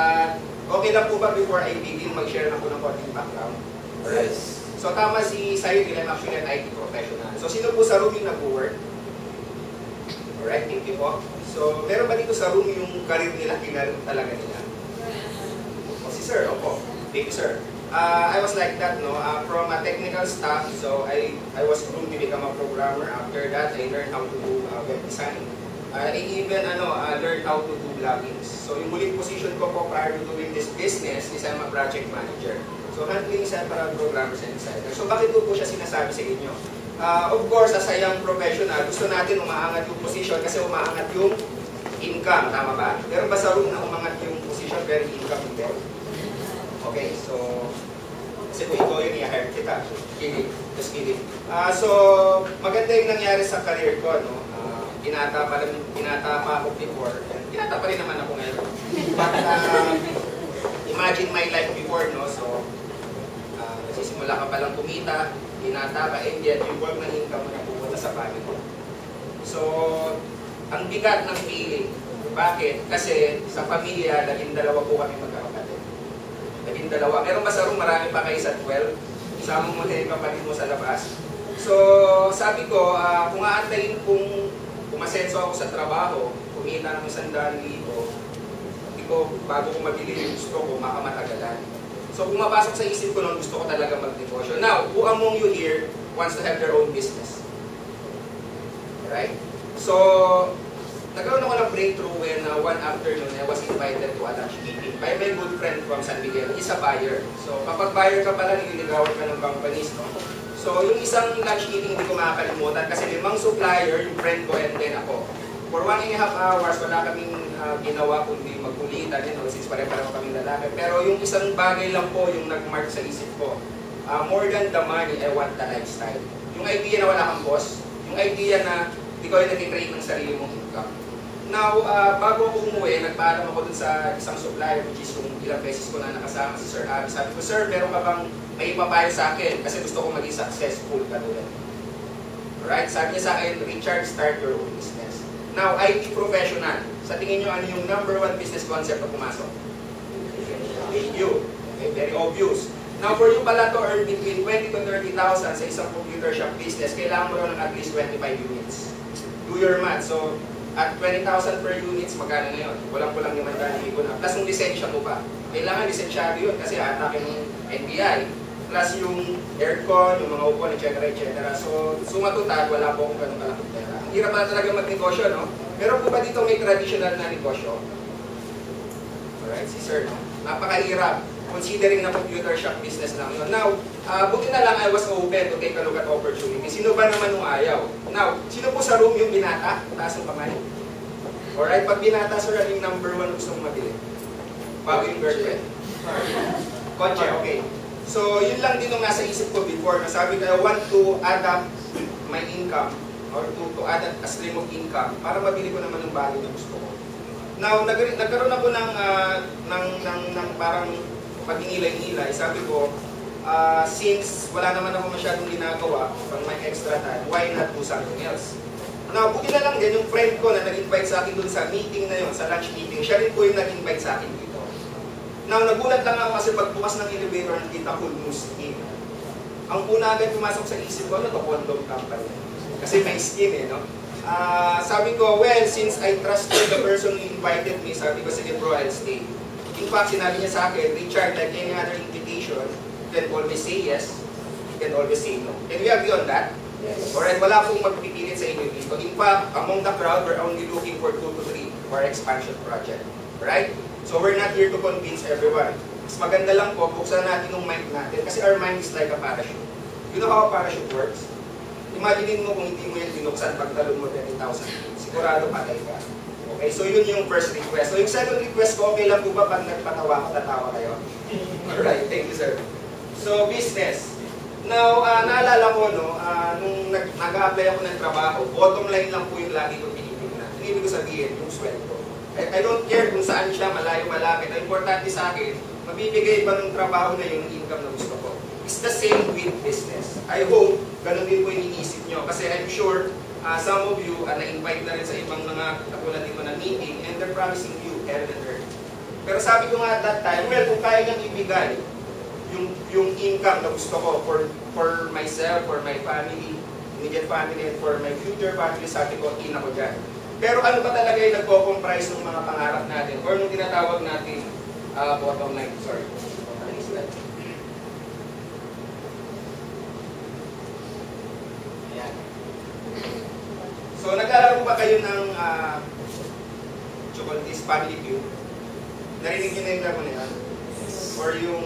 okay lang po ba before I begin, mag-share na po ng konting background? Alright. So, tama si Sayo, I'm actually an IT professional. So, sino po sa room yung nag-work? Alright, thank you po. So, meron ba dito sa room yung career nila, kinarap talaga nila? sir. Opo. Thank you, sir. I was like that, no? From a technical staff, so I was groomed to become a programmer. After that, I learned how to do web design. I even learned how to do bloggings. So yung muling position ko po prior to doing this business is I'm a project manager. So handling several programmers and designers. So bakit po siya sinasabi sa inyo? Of course, as a young professional, gusto natin umaangat yung position kasi umaangat yung income, tama ba? Pero ba sa room na umangat yung position pero income hindi? Okay, so kasi kung ikaw yun, i-hire kita. Kidding. Just kidding. So, maganda yung nangyari sa career ko, no? Pinata pa ako before. Pinata pa rin naman ako ngayon. But, imagine my life before, no? So, nagsisimula ka palang kumita, pinata ka, and yet, yung work ng income mo na pupunta sa family. So, ang bigat ng feeling. Bakit? Kasi sa pamilya, 12 po kami magkakapatid. 12. Meron ba sa room marami pa kayo sa 12? Isama mo na yung kapatid mo sa labas. So, sabi ko, kung aantayin kung umasenso ako sa trabaho, kumita ng 100,000, hindi ko, bago ko mabili yung gusto ko, makamatagalan. So, kung mapasok sa isip ko noon, gusto ko talaga mag-negosyo. Now, who among you here wants to have their own business? Alright? So, nagkaroon ako ng breakthrough when one afternoon I was invited to a lunch meeting by my good friend from San Miguel. He's a buyer. So kapag buyer ka pala, nililigawan ka ng companies, no? So yung isang lunch meeting hindi ko makakalimutan kasi 5 supplier, yung friend ko and then ako. For 1.5 hours, wala kaming ginawa kundi magkulitan, since pare-pareho kaming lalaki. Pero yung isang bagay lang po yung nag-mark sa isip ko. More than the money, I want the lifestyle. Yung idea na wala kang boss, yung idea na ikaw ay nag-create ng sarili mong income. Now, bago ako umuwi, nagpaalam ako dun sa isang supplier, which is yung ilang beses ko na nakasama si Sir Abby. Sabi ko, Sir, meron ka bang may ipapayo sa akin? Kasi gusto ko maging successful katulad. Alright? Sabi niya sa akin, Richard, start your own business. Now, IT professional. Sa tingin nyo, ano yung #1 business concept na pumasok? Thank you. Okay, very obvious. Now, for you pala to earn between 20 to 30,000 sa isang computer shop business, kailangan mo lang ng at least 25 units. Do your math. So, at 20,000 per units, magkano na yun? Walang-kulang 500,000 na. Plus yung lisensya mo pa. Kailangan lisensyado yun kasi atake ng NBI. Plus yung aircon, yung mga upuan, etc. So, suma total, wala po akong ganun kalaking pera. Ang hirap na talaga magnegosyo, no? Pero po ba dito may traditional na negosyo? Alright, si Sir, no? Napakahirap. Considering na computer shop business lang yun. Now, buti na lang I was open to take a look at opportunity. Sino ba naman yung ayaw? Now, sino po sa room yung binata? Taas ng kamay. Alright, pag binata, sir, ano yung #1 gusto mong mabili? Bago yung girlfriend. Kotse, okay. So, yun lang din yung nasa isip ko before. Nasabi ko, I want to adapt my income or to adapt a stream of income para mabili ko naman yung bagay na gusto ko. Now, nagkaroon ako ng parang pag-ingilay-ingilay. Sabi ko, since wala naman ako masyadong ginagawa pang may extra time, why not do something else? Now, buti na lang din yung friend ko na nag-invite sa akin dun sa meeting na yun, sa lunch meeting, siya rin po yung nag-invite sa akin dito. Now, nagulat lang ako kasi pagbukas ng elevator, nakita ko yung skin. Ang una agad pumasok sa isip ko, ano to, condom company? Kasi may skin no? Sabi ko, well, since I trusted the person who invited me, sabi ko, sige bro, I'll stay. In fact, sinabi niya sa akin, Richard, like any other invitation, you can always say yes, you can always say no. Can we agree on that? Yes. Alright, wala pong magpipilit sa inyo dito. In fact, among the crowd, we're only looking for 2 to 3 for our expansion project. Right? So we're not here to convince everyone. Mas maganda lang po, buksan natin yung mind natin kasi our mind is like a parachute. You know how a parachute works? Imagine mo kung hindi mo yan binuksan pagtalon mo 20,000 feet. Sigurado patay ka. Okay, so yun yung first request. So yung second request ko, okay lang po ba pag nagpatawa ko, tatawa kayo? Alright, thank you sir. So business. Now, naalala ko, no, nung nag-a-apply ako ng trabaho, bottom line lang po yung lagi ko pinipinan. Ang ibig ko sabihin, yung sweldo. I don't care kung saan siya, malayo, malapit. Ang importante sa akin, mabibigay ba ng trabaho na yung income na gusto ko? It's the same with business. I hope, ganun din po yung iniisip nyo. Kasi I'm sure, some of you na-invite na rin sa ibang mga katulad dito na meeting and they're promising you heaven and earth. Pero sabi ko nga at that time, well, kung kaya niyang ibigay yung income na gusto ko for myself, for my family, immediate family, and for my future family, sabi ko, in ako dyan. Pero ano ba talaga yung nagko-comprise ng mga pangarap natin or nung tinatawag natin Bottom line, sorry. Ayan. So, nag-aalala ba kayo ng Chocolate's Family View? Narinig nyo na yung naman yan? Or yung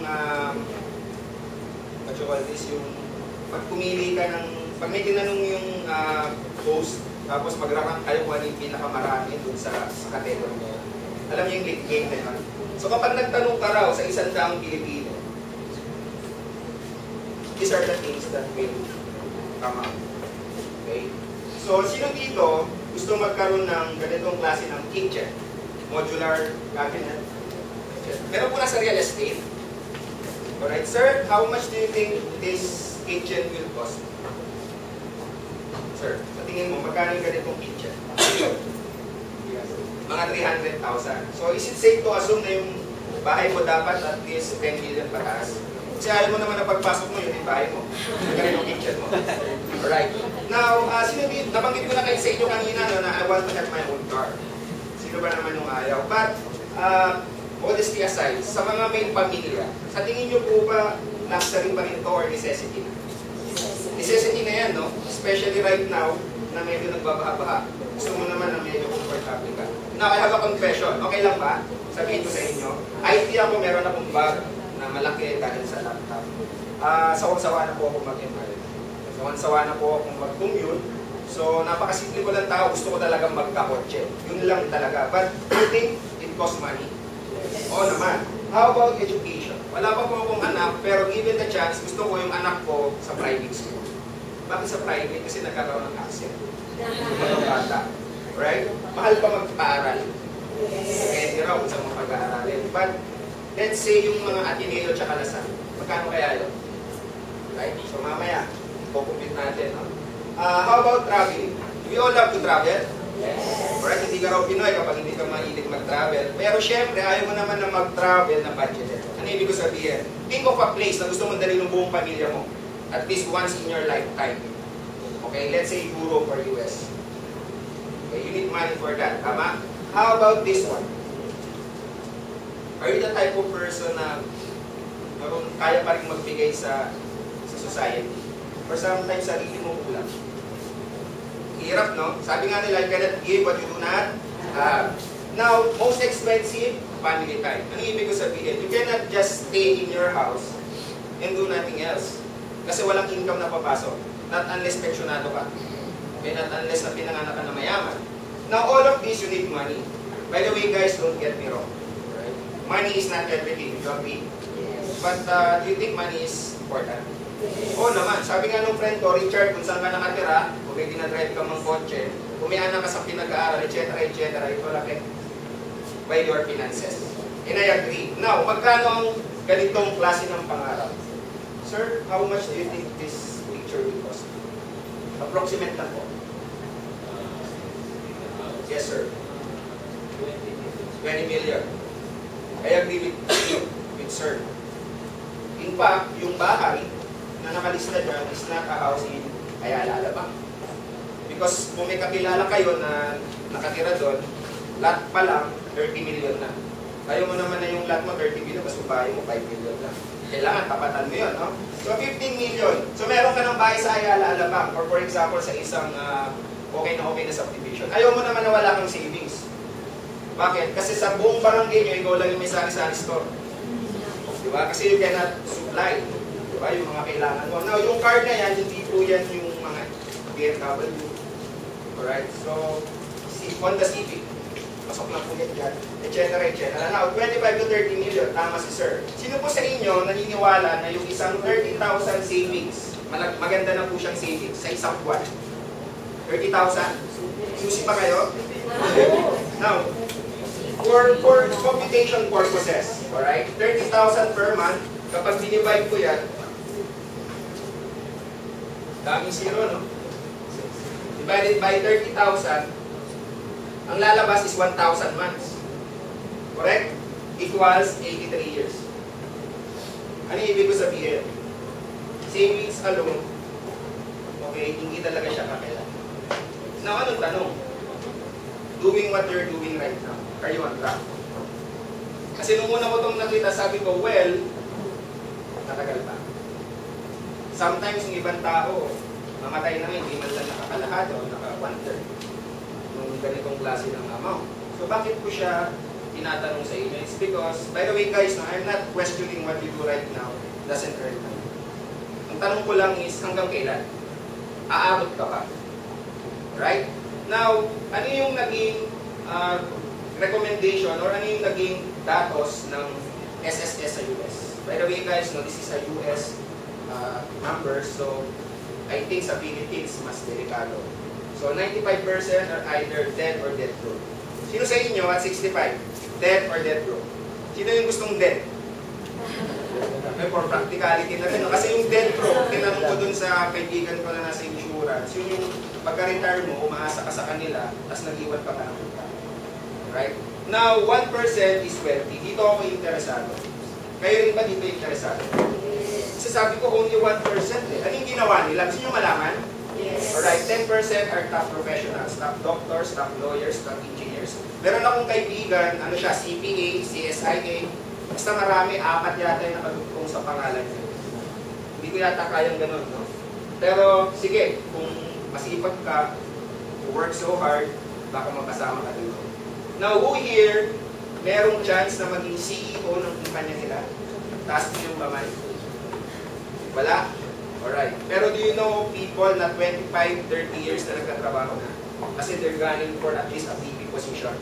Chocolate's, yung pag pumili ka ng, pag may tinanong yung host, tapos mag-rank kayo kung ano yung pinakamarami dun sa category niya. Alam niyo yung late game na yun? So kapag nagtanong ka raw sa 100 Pilipino, these are the things that will come out. Okay? So sino dito gusto magkaroon ng ganitong klase ng kitchen? Modular cabinet? Meron po na sa real estate. Alright, sir, how much do you think this kitchen will cost? Sir, sa tingin mo, magkano yung ganitong kitchen? Mga 300,000. So, is it safe to assume na yung bahay mo dapat at least 10 million pataas? Kasi ayaw mo naman na pagpasok mo, yun yung bahay mo. Yung ganitong kitchen mo. Alright. Now, nabanggit ko na kayo sa inyo kanina no, na I want to have my own car. Sino ba naman yung ayaw? But, modesty aside, sa mga may pamilya, sa tingin nyo po ba luxury pa rin ito or necessity? Necessity na yan, no? Especially right now, na medyo nagbabaha-baha. Gusto mo naman na medyo comfortable ka. Now, I have a confession. Okay lang ba? Sabihin ko sa inyo. IT ako, meron akong bag na malaki dahil sa laptop. Sawan-sawa na po ako mag-ML. Sawan-sawa na po akong mag-commute. So, napakasimple ko lang tao. Gusto ko talagang magkakotse. Yun lang talaga. But, you think it costs money? Oo naman. How about education? Wala pa po akong anak, pero given the chance, gusto ko yung anak ko sa private school. Bakit sa private? Kasi nagkakaroon ng accent. Mga bata. Right? Mahal pa magpaaral. Pwede raw kung sa mga pag-aaralin. But, let's say yung mga Ateneo at Lasal. Magkano kaya yun? Right? So mamaya, kukumpit natin. No? How about traveling? Do we all love to travel? Yes. Alright, hindi ka raw Pinoy kapag hindi ka mahilig mag-travel. Pero syempre, ayaw mo naman na mag-travel na budget. Ano ibig ko sabihin? Think of a place na gusto mong dalhin ng buong pamilya mo. At least once in your lifetime. Okay, let's say Europe or US. Okay, you need money for that. Tama? How about this one? Are you the type of person na kaya pa rin magbigay sa society? Or sometimes sarili mo kulang? Hirap, no? Sabi nga nila, you cannot give what you do not have. Now, most expensive, family time. Ano ibig ko sabihin? You cannot just stay in your house and do nothing else. Kasi walang income na papasok. Not unless pensionado ka. Okay, not unless na pinanganak ka na mayaman. Now, all of this, you need money. By the way, guys, don't get me wrong. Right? Money is not everything. You agree? Yes. But do you think money is important? Oo naman. Sabi nga nung friend ko, Richard, kung saan ka nakatira, kung may dinadrive ka mang kotse, kung may anak ka sa pinag-aaral, etc., ito laki by your finances. And I agree. Now, magkano ang ganitong klase ng pangarap? Sir, how much do you think this picture will cost? Approximate lang po. Yes, sir. 20 million. I agree with sir. In fact, yung bahay na nakalista dyan is not a house in Ayala, Alabang. Because kung may kakilala kayo na nakatira doon, lot pa lang, 30 million na. Ayaw mo naman na yung lot mo 30 million, mas yung bahay mo 5 million na. Kailangan, tapatan mo yun, no? So, 15 million. So, meron ka ng bahay sa Ayala, Alabang. Or for example, sa isang okay na subdivision. Ayaw mo naman na wala kang savings. Bakit? Kasi sa buong barangay nyo, ikaw lang yung may sari-sari store. Diba? Kasi you cannot supply. Diba? Yung mga kailangan mo. Now, yung card na yan, hindi po yan yung mga BMW. Alright? So, Honda Civic. Pasok lang po yan dyan. Etc. Now, 25 to 30 million. Tama si sir. Sino po sa inyo naniniwala na yung isang 30,000 savings, maganda na po siyang savings sa isang buwan? 30,000? Susi pa kayo? Now, for computation purposes, alright, 30,000 per month, kapag dinivide ko yan, daming zero, no? Divided by 30,000, ang lalabas is 1,000 months. Correct? Equals 83 years. Ano ibig ko sabihin? Savings alone, okay, hindi talaga siya kakailan. Now, anong tanong? Doing what you're doing right now, are you on track? Kasi nung una ko itong nakita, sabi ko, well, natagal pa. Sometimes yung ibang tao, mamatay na hindi man lang nakakalahad o naka-1/3 nung ganitong klase ng amount. So bakit ko siya tinatanong sa inyo? It's because, by the way guys, no, I'm not questioning what you do right now. Doesn't hurt me. Ang tanong ko lang is, hanggang kailan? Aabot ka pa? Right? Now, ano yung naging recommendation or ano yung naging datos ng SSS sa US? By the way guys, no, this is a US number, so I think sa Philippines mas delikado. So 95% are either dead or death row. Sino sa inyo at 65? Dead or death row? Sino yung gustong dead? For practicality na rin. Kasi yung death row, tinanong ko dun sa kaibigan ko na nasa insurance, yung pagka-retire mo, umaasa ka sa kanila, tapos nag-iwan ka ng kita. Right? Now, 1% is wealthy. Dito ako interesado. Kayo rin ba dito interesado? Kasi sabi ko, only 1% eh. Ano yung ginawa nila? Gusto nyo malaman? Yes. Alright, 10% are top professionals, top doctors, top lawyers, top engineers. Meron akong kaibigan, ano siya, CPA, CSIA, basta marami, 4 yata yung nakadugtong sa pangalan niya. Hindi ko yata kayang ganun, no? Pero, sige, kung masipag ka, work so hard, baka makasama ka dito. Now, who here, merong chance na maging CEO ng kumpanya nila? Taas din yung kamay. Wala? Alright. Pero do you know people na 25, 30 years na nagtatrabaho na? Kasi they're gunning for at least a VP position.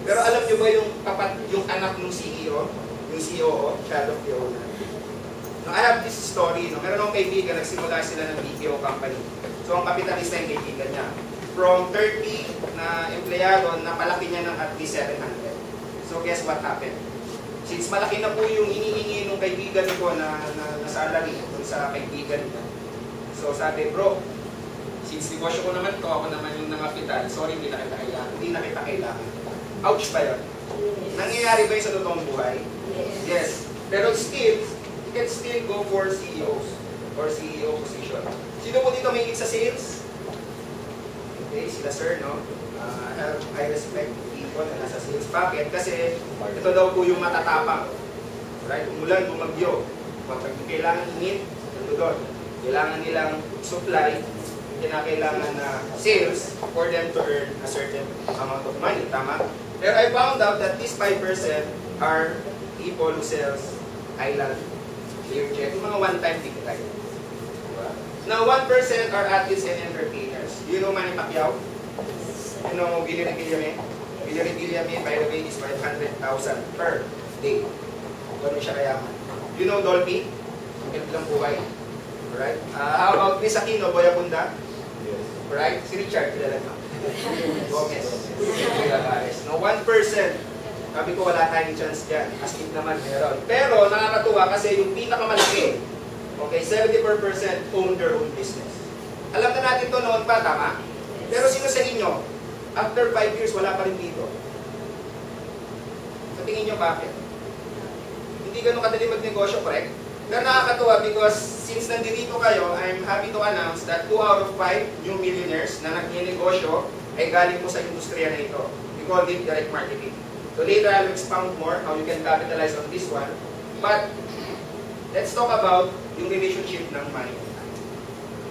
Pero alam nyo ba yung anak ng CEO? Yung COO, child of the owner. No, I have this story. No? Meron akong kaibigan, nagsimula sila ng BPO company. So ang kapitalista yung kaibigan niya. From 30 na empleyado, napalaki niya ng at least 700. So guess what happened? Since malaki na po yung hinihingi ng kaibigan ko na salary dun sa kaibigan niya. So sabi, bro, since negosyo ko naman to, ako naman yung nangapital, sorry, hindi na kita kailangan. Ouch ba yun? Nangyayari ba yun sa totoong buhay? Yes. Pero still, you can still go for CEOs or CEO position. Sino po dito may sa sales? Okay, sila sir, no? I respect people na nasa sales. Bakit? Kasi ito daw po yung matatapang. Right? Umulan, bumagyo. Kapag kailangan init, ito doon. Kailangan nilang supply, kinakailangan na sales for them to earn a certain amount of money. Tama? Pero I found out that these 5% are people who sells island, Learjet, yung mga one-time ticket. Now, 1% are athletes and entertainers. You know Manny Pacquiao? You know Billy Villame? Billy Villame, by the way, is 500,000 per day. Ganun siya kayaman. You know Dolphy? Ang lang buhay. Alright? How about Chris Aquino, Boy Abunda? Yes. Alright? Si Richard, kilala nyo. Gomez. No, 1%. Sabi ko wala tayong chance dyan. As in naman meron. Pero nakakatuwa kasi yung pinakamalaki, okay, 74% own their own business. Alam na natin to noon pa, tama? Pero sino sa inyo, after 5 years, wala pa rin dito? Sa tingin nyo, bakit? Hindi ganun kadali magnegosyo, correct? Pero nakakatuwa because since nandito kayo, I'm happy to announce that 2 out of 5 new millionaires na nagnegosyo ay galing po sa industriya na ito. We call it direct marketing. So later, I'll expound more how you can capitalize on this one. But let's talk about yung relationship ng money.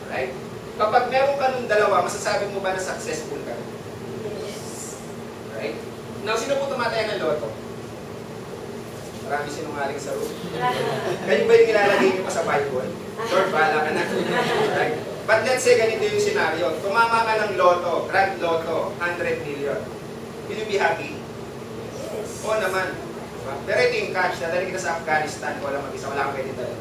Right? Kapag meron ka nung dalawa, masasabi mo ba na successful ka? Yes. Right? Now, sino po tumataya ng loto? Marami sinungaling sa room. Kayo ba yung nilalagay nyo pa sa Bible? Lord, bahala ka na. Right? But let's say ganito yung scenario. Tumama ka ng loto, grand loto, 100 million. Will you be happy? Yes. Oo naman. Pero ito yung catch, dadali kita sa Afghanistan, wala mag-isa, wala kang pwede dala.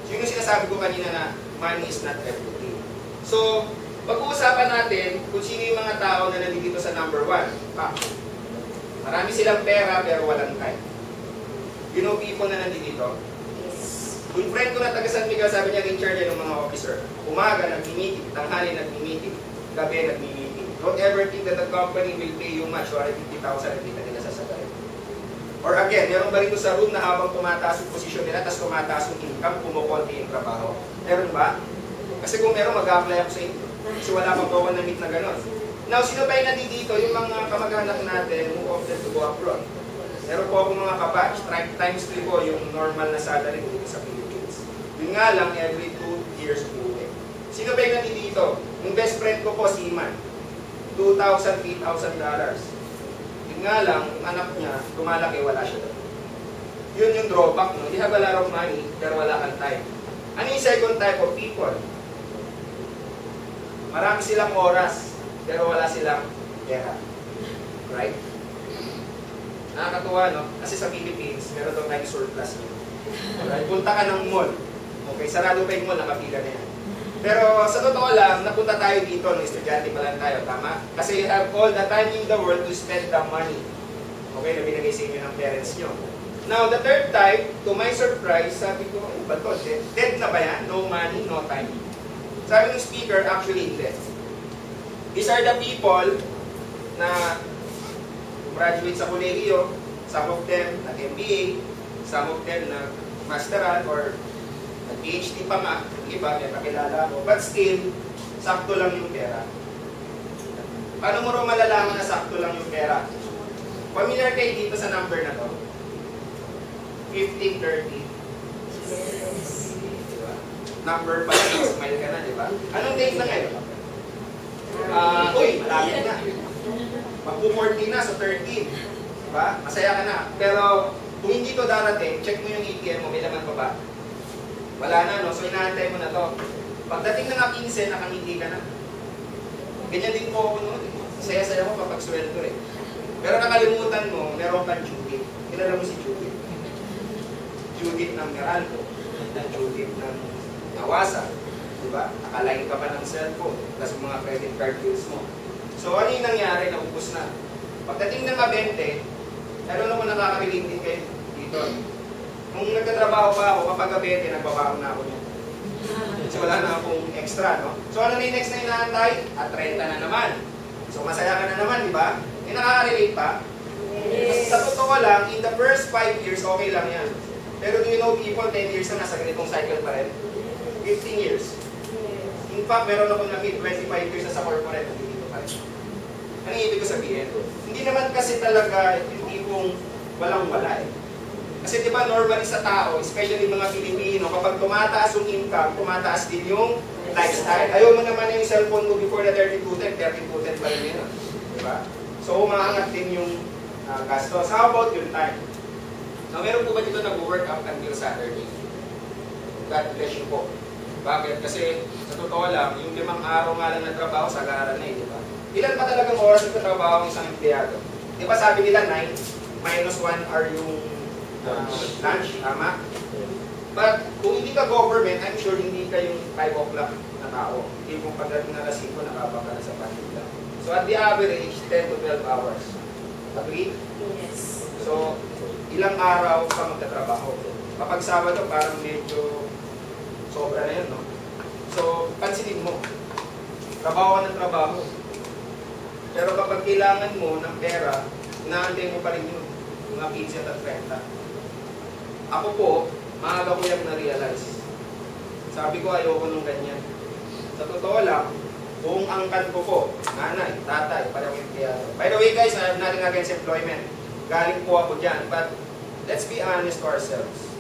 So yun yung sinasabi ko kanina na money is not everything. So, pag-uusapan natin kung sino yung mga tao na nandito sa number 1. Marami silang pera pero walang time. You know people na nandito? Yes. Yung friend ko na taga San Miguel, sabi niya in charge ng mga officer. Umaga, nag-meeting. Tanghali, nag-meeting. Gabi, nag-meeting. Don't ever think that the company will pay you much or 50,000 hindi ka nila sasabay. Or again, meron ba rito sa room na habang tumataas yung posisyon nila, tapos tumataas yung income, kumukonti yung trabaho? Meron ba? Kasi kung meron, mag-apply ako sa inyo. Kasi wala pang ako na-meet na gano'n. Now, sino ba yung nandito? Yung mga kamag-anak natin who opted to go abroad. Meron po akong mga kabatch, times 3 po yung normal na salary dito sa Philippines. Yun nga lang, every 2 years po eh. Sino ba yung nandito? Yung best friend ko po, si Iman. $2,000, $3,000. Yun nga lang, yung anak niya, tumalaki, wala siya doon. Yun yung drawback, no? You have a lot of money, pero wala kang time. Ano yung second type of people? Marami silang oras, pero wala silang pera. Right? Nakakatuwa, no? Kasi sa Philippines, meron daw tayong surplus nyo. Alright? Punta ka ng mall. Okay, sarado pa yung mall, nakapila na yan. Pero sa totoo lang, napunta tayo dito, no? Estudyante pa lang tayo, tama? Kasi you have all the time in the world to spend the money. Okay, na binigay sa inyo ng parents nyo. Now, the third type, to my surprise, sabi ko, ano ba to? Dead na ba yan? No money, no time. Sabi ng speaker, actually hindi. These are the people na graduate sa kolehiyo, some of them nag-MBA, some of them nag-masteral or nag-PhD pa nga, iba, may kakilala ko. But still, sakto lang yung pera. Paano mo rin malalaman na sakto lang yung pera? Familiar kayo dito sa number na to? 1530. Yes. Diba? Number pa lang, smile ka na, di ba? Anong date na ngayon? Uy, malapit na. Magpo-14 na, so 13. Diba? Masaya ka na. Pero, kung hindi to darating, check mo yung ATM mo, may laman pa ba? Wala na, no? So, inaantay mo na to. Pagdating na nga 15, nakangiti ka na. Ganyan din po ako noon. Saya-saya ko kapag sweldo eh. Pero nakalimutan mo, meron kang Judith. Kilala mo si Judith? Judith ng Meralco, Judith ng Nawasa. Diba? Nakalain ka pa ng cellphone, plus mga credit card bills mo. So, ano yung nangyari? Naubos na. Pagdating ng 20, ano naman nakaka-relate din kayo dito? Nung nagtatrabaho pa ako, kapag 20, nagbabaon na ako niya. So, wala na akong extra, no? So, ano na yung next na inaantay? At 30 na naman. So, masaya ka na naman, di ba? Eh, nakaka-relate pa? Yes. Sa totoo lang, in the first 5 years, okay lang yan. Pero do you know people, 10 years na nasa ganitong cycle pa rin? 15 years. In fact, meron ako na-meet 25 years na sa corporate, dito pa rin. Ano yung ibig ko sabihin? Hindi naman kasi talaga yung tipong walang-wala eh. Kasi di ba normally sa tao, especially mga Pilipino, kapag tumataas yung income, tumataas din yung lifestyle. Ayaw mo naman yung cellphone mo before na 3210, 3210 pa rin yun. Di ba? So, umaangat din yung gastos. How about yung time? Now, meron po ba dito nag-work up until Saturday? God bless you po. Bakit? Kasi sa totoo lang, yung 5 araw nga lang na trabaho, sagaran na eh, di ba? Ilan pa talagang oras na trabaho ng isang empleyado? Di ba sabi nila 9 minus 1 hour yung lunch, tama? But kung hindi ka government, I'm sure hindi ka yung 5 o'clock na tao. Hindi kung pagdating na alas 5, nakabaka na sa pamilya. So at the average, 10 to 12 hours. Agree? Yes. So, ilang araw ka magtatrabaho. Kapag Sabado, parang medyo sobra na yun, no? So, pansinin mo. Trabaho ka ng trabaho. Pero kapag kailangan mo ng pera, inaantay mo pa rin yun. Mga 15 at 30. Ako po, maaga ko yung na-realize. Sabi ko, ayoko nung ganyan. Sa totoo lang, kung angkan ko po, nanay, tatay, parang empleyado. By the way guys, I have nothing against employment. Galing po ako dyan. But let's be honest to ourselves.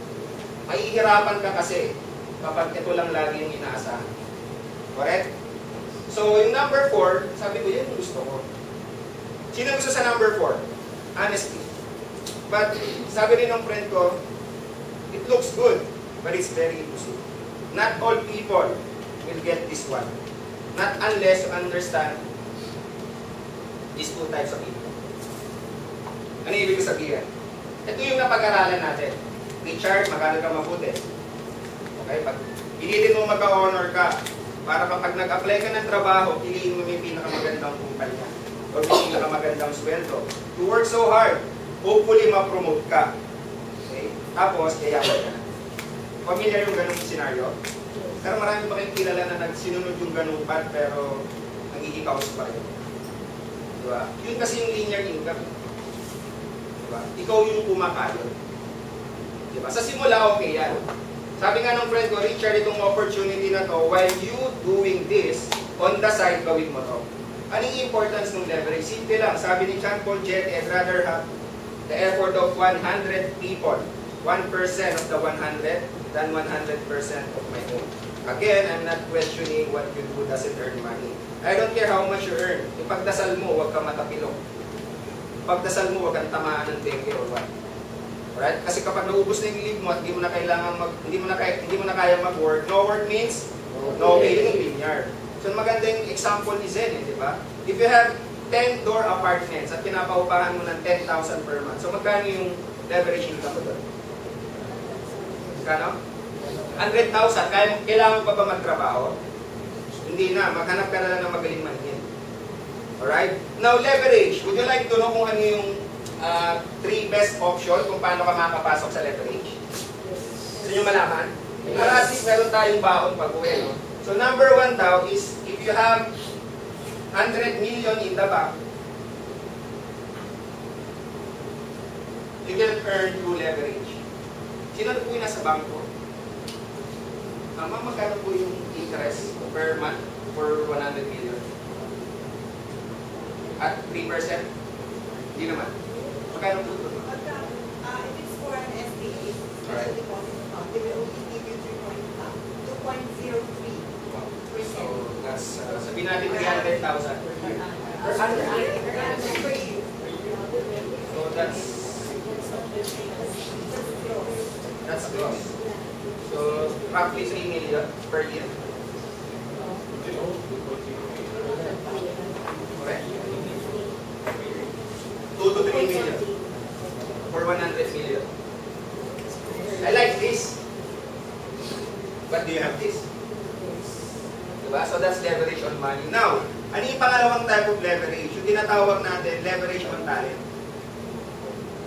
Mahihirapan ka kasi kapag ito lang lagi yung inaasahan. Correct? So, yung number 4, sabi ko, yun yung gusto ko. Sino gusto sa number 4? Honesty. But, sabi rin ng friend ko, it looks good, but it's very elusive. Not all people will get this one. Not unless you understand these 2 types of people. Ano ibig ko sabihin? Ito yung napag-aralan natin. Richard, magkano ka mabuti? Okay? Pag pilitin mo magka-honor ka, para kapag nag-apply ka ng trabaho, piliin mo yung pinakamagandang kumpanya o yung pinakamagandang sweldo. You work so hard, hopefully ma-promote ka. Okay? Tapos, yayaman ka na. Familiar yung ganung scenario? Pero marami pa kayong kilala na nagsinunod yung ganung path pero nagigikaos pa rin. Diba? Yun kasi yung linear income. Diba? Ikaw yung kumakayon. Diba? Sa simula, okay yan. Sabi nga ng friend ko, Richard, itong opportunity na to, while you doing this, on the side, gawin mo to. Anong importance ng leverage? Simple lang. Sabi ni John Paul Jett, I'd rather have the effort of 100 people, 1% of the 100, than 100% of my own. Again, I'm not questioning what you do doesn't earn money. I don't care how much you earn. Ipagdasal mo, huwag kang matapilok. Ipagdasal mo, huwag kang tamaan ng dengue or what. Alright? Kasi kapag naubos na yung leave mo at hindi mo na kaya mag-work, no work means no pay. Yun yung linear. So maganda yung example ni Zen, di ba? If you have 10-door apartments at pinapaupahan mo ng 10,000 per month, so magkano yung leverage income mo doon? Magkano? 100,000. Kailangan pa ba magtrabaho? Hindi na. Maghanap ka na lang ng magaling maningin. Alright? Now, leverage. Would you like to know kung ano yung 3 best option kung paano ka makakapasok sa leverage? Gusto nyo malaman? Para at least meron tayong baon pag-uwi. No? So, number 1 daw is if you have 100 million in the bank, you can earn through leverage. Sino na po yung nasa bangko? Magkano po yung interest per month for 100 million? At 3%? Hindi naman. Magkano po ito? If it's for an SDA, special deposit account, they will only give you 2.03%. So, that's, sabihin natin 300,000 per year. Per year. So, that's gross. So, roughly 3 million per year. Correct? 2 to 3 million for 100 million. I like this. But do you have this? Diba? So that's leverage on money. Now, ano yung pangalawang type of leverage? Yung tinatawag natin, leverage on talent.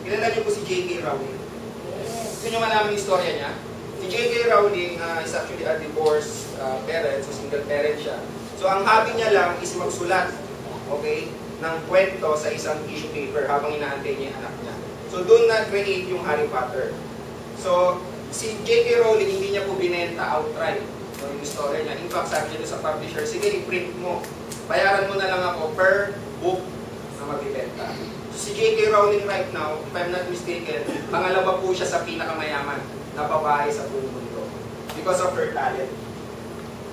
Kilala niyo po si J.K. Rowling. Gusto niyo malaman yung istorya niya? Si J.K. Rowling is actually a divorced parent, so single parent siya. So ang hobby niya lang is magsulat, okay, ng kwento sa isang tissue paper habang inaantay niya yung anak niya. So doon na-create yung Harry Potter. So si J.K. Rowling hindi niya po binenta outright yung istorya niya. In fact, sabi niya sa publisher, sige, i-print mo. Bayaran mo na lang ako per book na magbibenta. So, si J.K. Rowling right now, if I'm not mistaken, pangalawa po siya sa pinakamayaman na babae sa buong mundo because of her talent.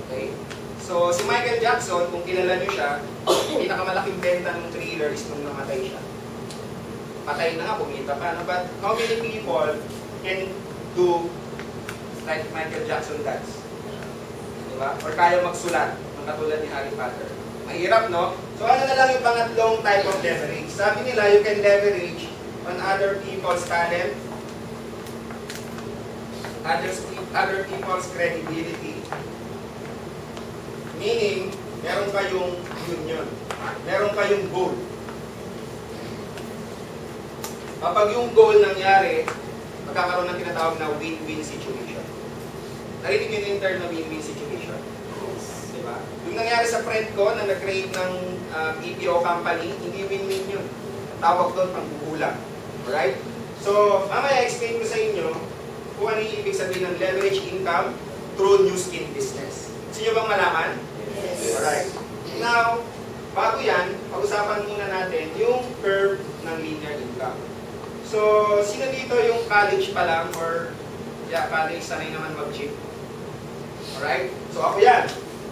Okay? So, si Michael Jackson, kung kilala niyo siya, pinakamalaking benta ng thriller is nung namatay siya. Patay na nga, kumita pa. No? But how many people can do like Michael Jackson does? Diba? Or kaya magsulat ng katulad ni Harry Potter. Mahirap, no? So ano na lang yung pangatlong type of leverage? Sabi nila, you can leverage on other people's talent, other people's credibility. Meaning, meron kayong union. Meron kayong goal. Kapag yung goal nangyari, magkakaroon ng tinatawag na win-win situation. Narinig yun yung term na win-win situation. Diba? Yung nangyari sa friend ko na nag-create ng BPO company, hindi win-win yun. Tawag doon panggugulang. Alright? So, mamaya explain ko sa inyo kung ano yung ibig sabihin ng leverage income through new skin business. Gusto nyo bang malaman? Yes. Alright. Now, bago yan, pag-usapan muna natin yung curve ng linear income. So, sino dito yung college pa lang or college sanay naman mag-gym? Alright? So, ako yan.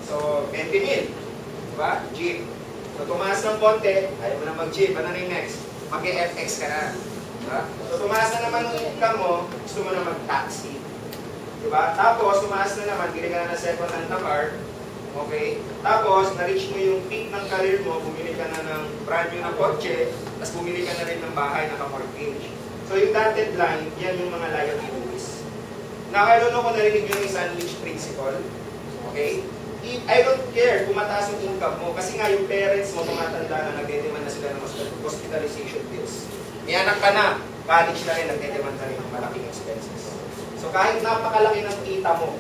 So, 20 mil. Diba? Gym. So, tumaas ng konti, ayaw mo na mag-gym. Ano na yung next? Mag-FX ka na. Diba? So, tumaas na naman yung income mo, gusto mo na mag-taxi. Diba? Tapos, tumaas na naman, bili ka na ng second hand na car. Okay? Tapos, na-reach mo yung peak ng career mo, bumili ka na ng brand new na kotse, tapos bumili ka na rin ng bahay na ka-mortgage. So, yung dotted line, yan yung mga liabilities. Now, I don't know kung narinig nyo yung sandwich principle. Okay? I don't care kung mataas yung income mo kasi nga yung parents mo tumatanda na nagdedemand na sila ng hospitalization bills. May anak ka na, college na rin, nagdedemand na rin ng malaking expenses. So kahit napakalaki ng kita mo,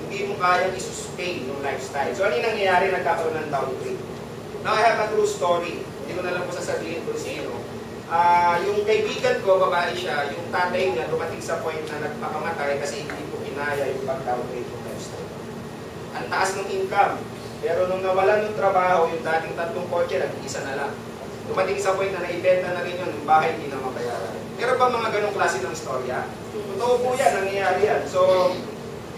hindi mo kayang isustain yung lifestyle. So ano yung nangyayari? Nagkakaroon ng downgrade. Now I have a true story. Hindi ko na lang po sasabihin kung sino. Yung kaibigan ko, babae siya, yung tatay niya dumating sa point na nagpakamatay kasi hindi po kinaya yung pag-downgrade yung lifestyle. Ang taas ng income. Pero nung nawalan ng trabaho, yung dating 3 kotse, nag-isa na lang. Dumating sa point na naibenta na rin yun, yung bahay hindi na mabayaran. Pero ba mga ganong klase ng istorya? Totoo po yan, nangyayari yan. So,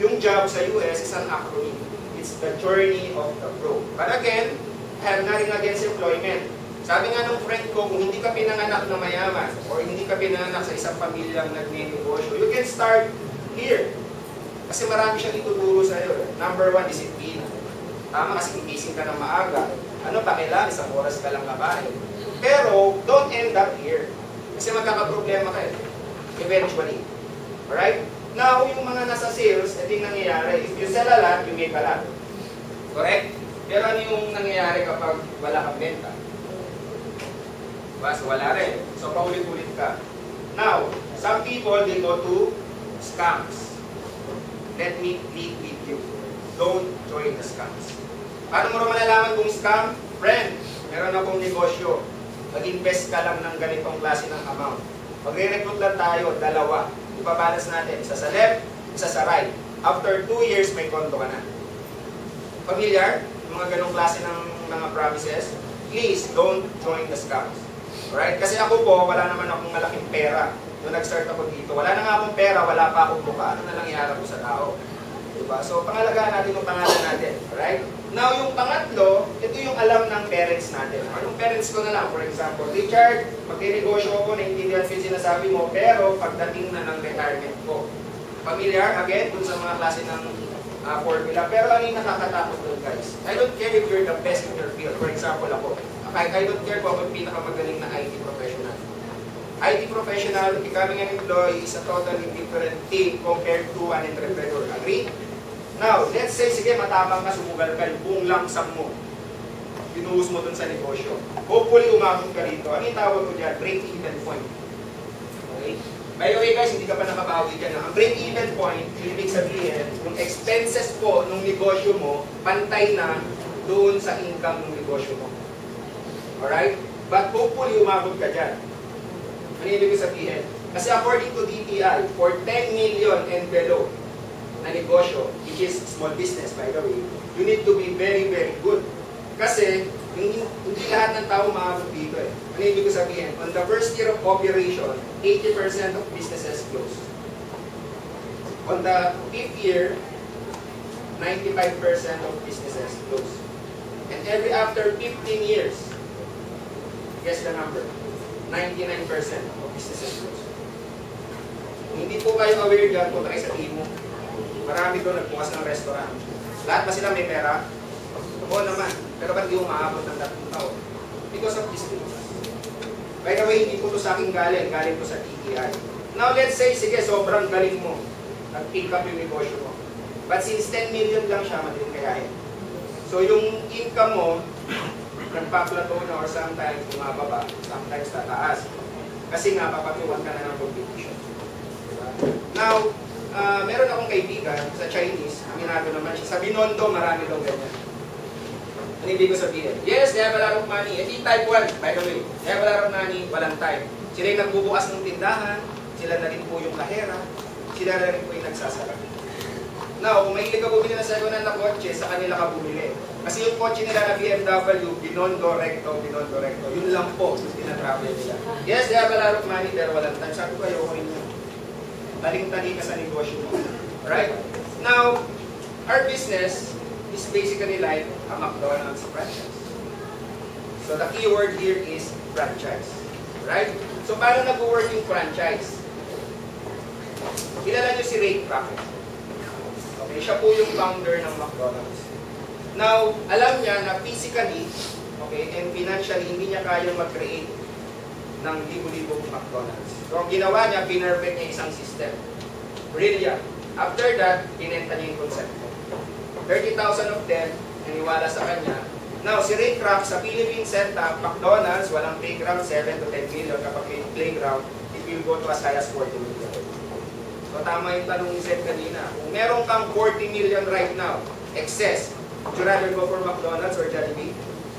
yung job sa US is an acronym. It's the journey of the pro. But again, I have nothing against employment. Sabi nga ng friend ko, kung hindi ka pinanganak na mayaman or hindi ka pinanganak sa isang pamilyang nagnenegosyo, you can start here. Kasi marami siyang ituturo sa iyo. Number 1, disiplina. Tama kasi gising ka ng maaga. Ano pa kailangan? Isang oras ka lang kakain. Pero, don't end up here. Kasi magkakaproblema ka eventually. Alright? Now, yung mga nasa sales, ito yung nangyayari. If you sell a lot, you make a lot. Correct? Pero ano yung nangyayari kapag wala kang benta? Bas, wala rin. So, paulit-ulit ka. Now, some people, they go to scams. Let me plead with you. Don't join the scams. Paano mo naman malalaman kung scam? Friend, meron akong negosyo. Mag-invest ka lang ng ganitong klase ng amount. Magre-recruit lang tayo, 2. Ipabalance natin. Isa sa left, isa sa right. After 2 years, may kondo ka na. Familiar? Yung mga ganong klase ng mga promises? Please, don't join the scams. Alright? Kasi ako po, wala naman akong malaking pera. Nung nag-start ako dito, wala na nga akong pera, wala pa akong buka. Ano na lang iharap ko sa tao? Diba? So, pangalagaan natin yung pangalan natin. Alright? Now, yung pangatlo, ito yung alam ng parents natin. Yung parents ko na lang, for example, Richard, magtinegosyo ako, naintindihan ko yung sinasabi mo, pero pagdating na ng retirement ko. Familiar, again, dun sa mga klase ng formula. Pero ano yung nakakatakot dun, guys? I don't care if you're the best in your field. For example, ako. I don't care kung ako yung pinakamagaling na IT professional. IT professional, becoming an employee is a totally different thing compared to an entrepreneur. Agree? Now, let's say, sige, matapang ka, sumugal ka, yung buong langsam mo. Pinuhos mo dun sa negosyo. Hopefully, umabot ka rito. Ano yung tawag ko dyan? Break-even point. Okay? By the way, guys, hindi ka pa nakabawi dyan. Ang break-even point, ibig sabihin, yung expenses po ng negosyo mo, pantay na doon sa income ng negosyo mo. Alright? But hopefully, umabot ka dyan. Ano ibig sabihin? Kasi according to DTI, for 10 million and below na negosyo, which is small business, by the way, you need to be very, very good. Kasi, hindi lahat ng tao makakot dito eh. Ano ibig sabihin? On the first year of operation, 80% of businesses close. On the 5th year, 95% of businesses close. And every after 15 years, guess the number, 99% of businesses close. Hindi po kayo aware dyan, punta kayo sa Timo. Marami doon nagbukas ng restaurant. Lahat ba sila may pera? Oo naman. Pero ba't di umaabot ng 3 taon? Because of this business. By the way, hindi po ito sa akin galing. Galing po sa TTI. Now, let's say, sige, sobrang galing mo. Nag-pick up yung negosyo mo. But since 10 million lang siya, madaling kayahin. So, yung income mo, nagpa-plateau na or sometimes bumababa, sometimes tataas. Kasi nga, papatuwan ka na ng competition. Diba? Now, meron akong kaibigan sa Chinese, aminado naman siya. Sa Binondo, marami daw ganyan. Ano ibig ko sabihin? Yes, they have a lot of money. Hindi type 1, by the way. They have a lot of money, walang time. Sila yung nagbubukas ng tindahan, sila na rin po yung kahera, sila na rin po yung nagsasara. Now, kung mahilig ka bumili na second-hand na kotse, sa kanila ka bumili. Kasi yung kotse nila na BMW, Binondo, Recto, Binondo, Recto. Yun lang po, yung tinatravel nila. Yes, they have a lot of money, pero walang time. Sabi ko kayo, okay nyo. Taling-tali ka sa negosyo mo. Right? Now, our business is basically like a McDonald's franchise. So, the key word here is franchise. Right? So, paano nag-work yung franchise? Kilala nyo si Ray Kroc. Okay, siya po yung founder ng McDonald's. Now, alam niya na physically, okay, and financially, hindi niya kayang mag-create ng libo-libong McDonald's. So, ang ginawa niya, pinrefect niya isang system. Brilliant. After that, pinenta niya yung konsepto. 30,000 of them, naniwala sa kanya. Now, si Ray Kroc sa Philippine setup, McDonald's, walang playground, 7 to 10 million. Kapag may playground, it will go to as high as 40 million. So, tama yung tanong ni Seth kanina. Kung meron kang 40 million right now, excess, would you rather go for McDonald's or Jollibee?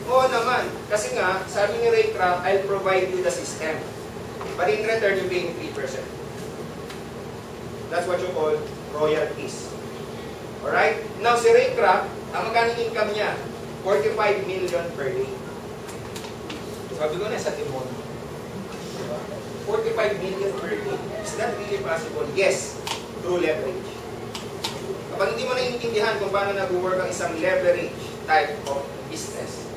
Oo naman. Kasi nga, sabi ni Ray Kroc, I'll provide you the system. But in return, you pay me 3%. That's what you call royalties. Alright? Now, si Ray Kroc, ang magkano income niya? 45 million per day. Sabi ko na sa Timon. 45 million per year. Is that really possible? Yes, through leverage. Kapag hindi mo naiintindihan kung paano nag-work ang isang leverage type of business,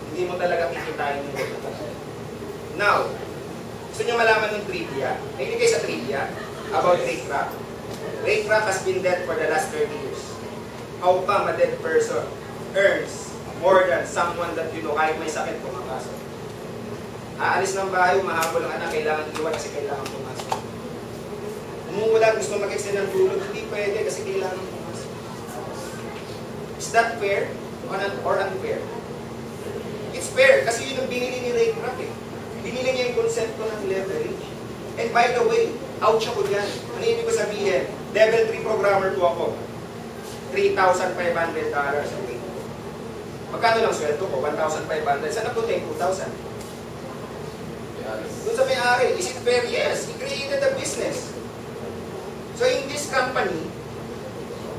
hindi mo talaga kikitain yung work. Now, gusto nyo malaman yung trivia. Nakinig kayo sa trivia about Ray Kroc. Ray Kroc has been dead for the last 30 years. How come a dead person earns more than someone that you know kahit may sakit pumapasok? Aalis ng bahay, mahabol ang anak, kailangan iwan kasi kailangan pumasok. Umuulan, gusto mag-extend ng tulog, hindi pwede kasi kailangan pumasok. Is that fair or unfair? It's fair kasi yun ang binili ni Ray Kroc eh. Binili niya yung konsepto ng leverage. And by the way, ouch ako dyan. Ano ibig ko sabihin? Level 3 programmer po ako. $3,500 a week. Magkano lang sweldo ko? $1,500. Saan napunta yung $2,000? Doon sa may-ari. Is it fair? Yes. He created a business. So in this company,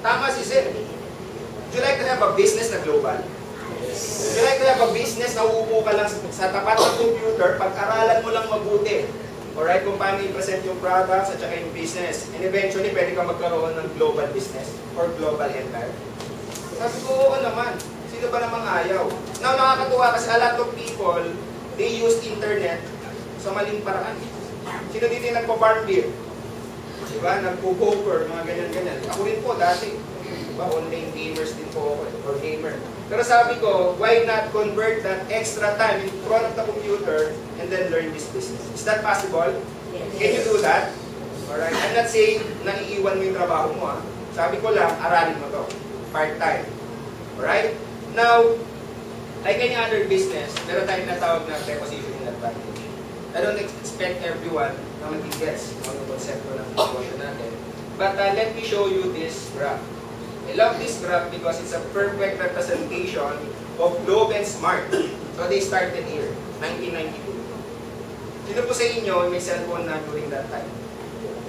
tama si Zen. Would you like to have a business na global? Would you like to have a business na uupo ka lang sa tapat ng computer, pag-aralan mo lang mabuti. Alright, kung paano i-present yung products at saka yung business. And eventually, pwede ka magkaroon ng global business or global empire. Sabi ko, oo naman. Sino ba namang ayaw? Now, nakakatuwa kasi a lot of people, they use internet sa maling paraan. Sino dito yung nagpa-farm beer? Diba? Nagpo-poker, mga ganyan-ganyan. Ako rin po, dati. Diba? Online gamers din po ako, or gamer. Pero sabi ko, why not convert that extra time in front of the computer and then learn this business? Is that possible? Yes. Can you do that? Alright. I'm not saying na iiwan mo yung trabaho mo. Sabi ko lang, aralin mo to. Part-time. Alright? Now, like any other business, meron tayong natawag na prepositioning advantage. I don't expect everyone na mag-guess kung ano konsepto ng negosyo natin. But let me show you this graph. I love this graph because it's a perfect representation of Globe and Smart. So they started here, 1992. Sino po sa inyo may cellphone na during that time?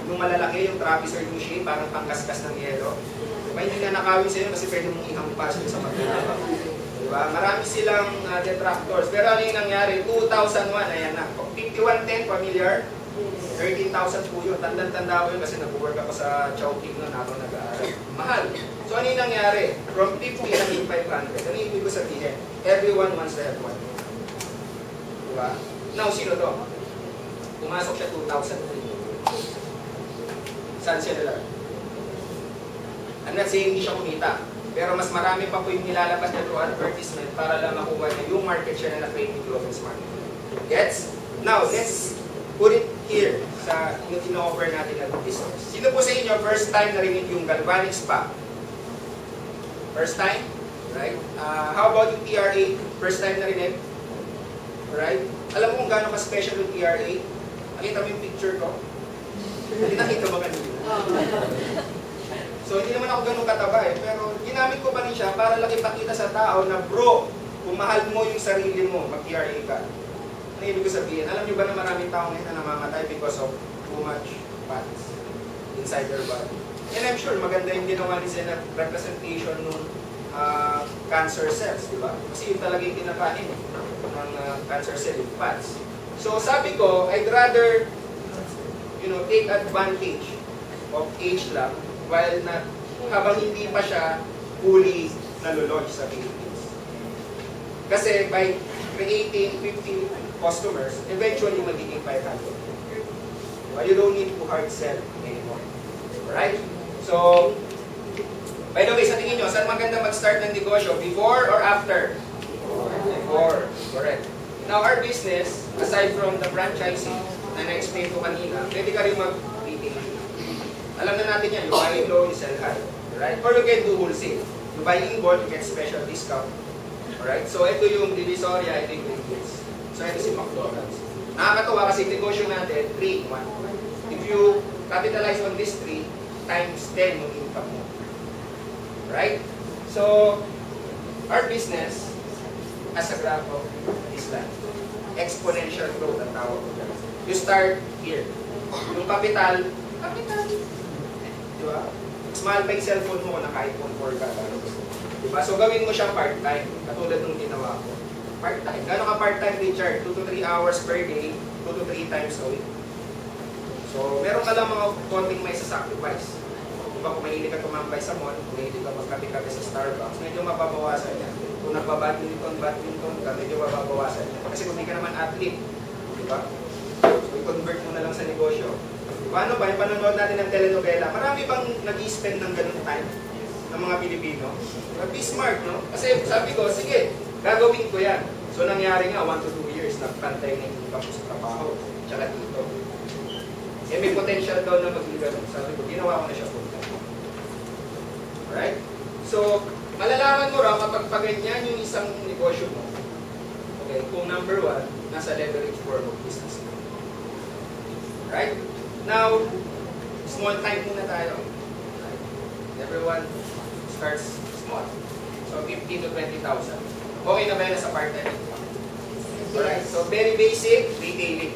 Nung malalaki yung trapezoid yung shape, parang pangkaskas ng yelo. Diba? Hindi na nakawin sa inyo kasi pwede mong ihampas yun sa pagkakaba. Diba? Marami silang detractors. Pero ano yung nangyari? 2001, ayan na. 5110, familiar? 13,000 po yun. Tandang-tanda ko yun kasi nag-work ako sa Chowking noon habang nag-aaral. Mahal. So ano yung nangyari? From 50 naging 500. Ano yung ibig ko sabihin? Everyone wants to have one. Diba? Now, sino to? Pumasok siya 2003. Saan siya nila? I'm not saying hindi siya kumita. Pero mas marami pa po yung nilalabas niya through advertisement para lang makuha niya yung market share na na-create ni Globe and Smart. Gets? Now, let's put it here sa yung ino-offer natin na business. Sino po sa inyo first time narinig yung galvanic spa? First time? Right? How about yung TRA? First time narinig? Alright? Alam mo kung gaano ka-special yung TRA? Nakita mo yung picture ko? Hindi nakita mo kanina. So, hindi naman ako ganun kataba eh. Pero ginamit ko pa rin siya para lang ipakita sa tao na bro, kung mahal mo yung sarili mo, mag-TRA ka. Ano ibig ko sabihin? Alam niyo ba na maraming tao ngayon na namamatay because of too much fats inside their body? And I'm sure maganda yung ginawa ni Zen na representation ng cancer cells, di ba? Kasi yun talaga yung kinakain ng cancer cell, yung fats. So sabi ko, I'd rather take advantage of age lang while habang hindi pa siya fully nalulodge sa Philippines. Kasi by creating 50 customers, eventually magiging 500. But you don't need to hard sell anymore. Alright? So, by the way, sa tingin nyo, saan maganda mag-start ng negosyo? Before or after? Before. Correct. Now, our business, aside from the franchising na na-explain ko kanina, pwede ka rin mag-retail. Alam na natin yan, you buy in low, you sell high. Right? Or you can do wholesale. You buy in bulk, you get special discount. Alright? So, ito yung Divisoria, ito yung Greenfields. So, ito si McDonald's. Nakakatawa kasi negosyo natin, 3 in 1. If you capitalize on this 3, times 10 yung income mo. Right? So, our business as a graph of this line. Exponential growth ang tawag ko dyan. You start here. Yung capital. Diba? Small pa yung cellphone mo na kahit kung 4 ka. Diba? So, gawin mo siya part-time. Katulad nung ginawa ko. Part-time. Gano'n ka part-time, Richard? 2 to 3 hours per day, 2 to 3 times a week. So, meron ka lang mga konting may sasacrifice. Diba, kung mahilig ka tumambay sa mall, kung mahilig ka magkape-kape sa Starbucks, medyo mababawasan yan. Kung nagbabadminton ka, medyo mababawasan yan. Kasi kung hindi ka naman athlete, diba? So, i-convert mo na lang sa negosyo. Paano ba? Yung panonood natin ng telenovela, marami bang nag-i-spend ng ganun time ng mga Pilipino? Be smart, no? Kasi sabi ko, sige, gagawin ko yan. So, nangyari nga, 1 to 2 years, nagpantay na yung kapos sa trabaho, tsaka dito. Eh, may potential daw na mag-ganun. Sabi ko, ginawa ko na siya full time. Alright? So, malalaman mo raw kapag paganyan yung isang negosyo mo. Okay, kung number 1, nasa leverage form of business. Right? Now, small time muna tayo. Right? Everyone starts small. So, 15 to 20,000. Okay na ba yan sa part-time? Alright, so very basic, retailing.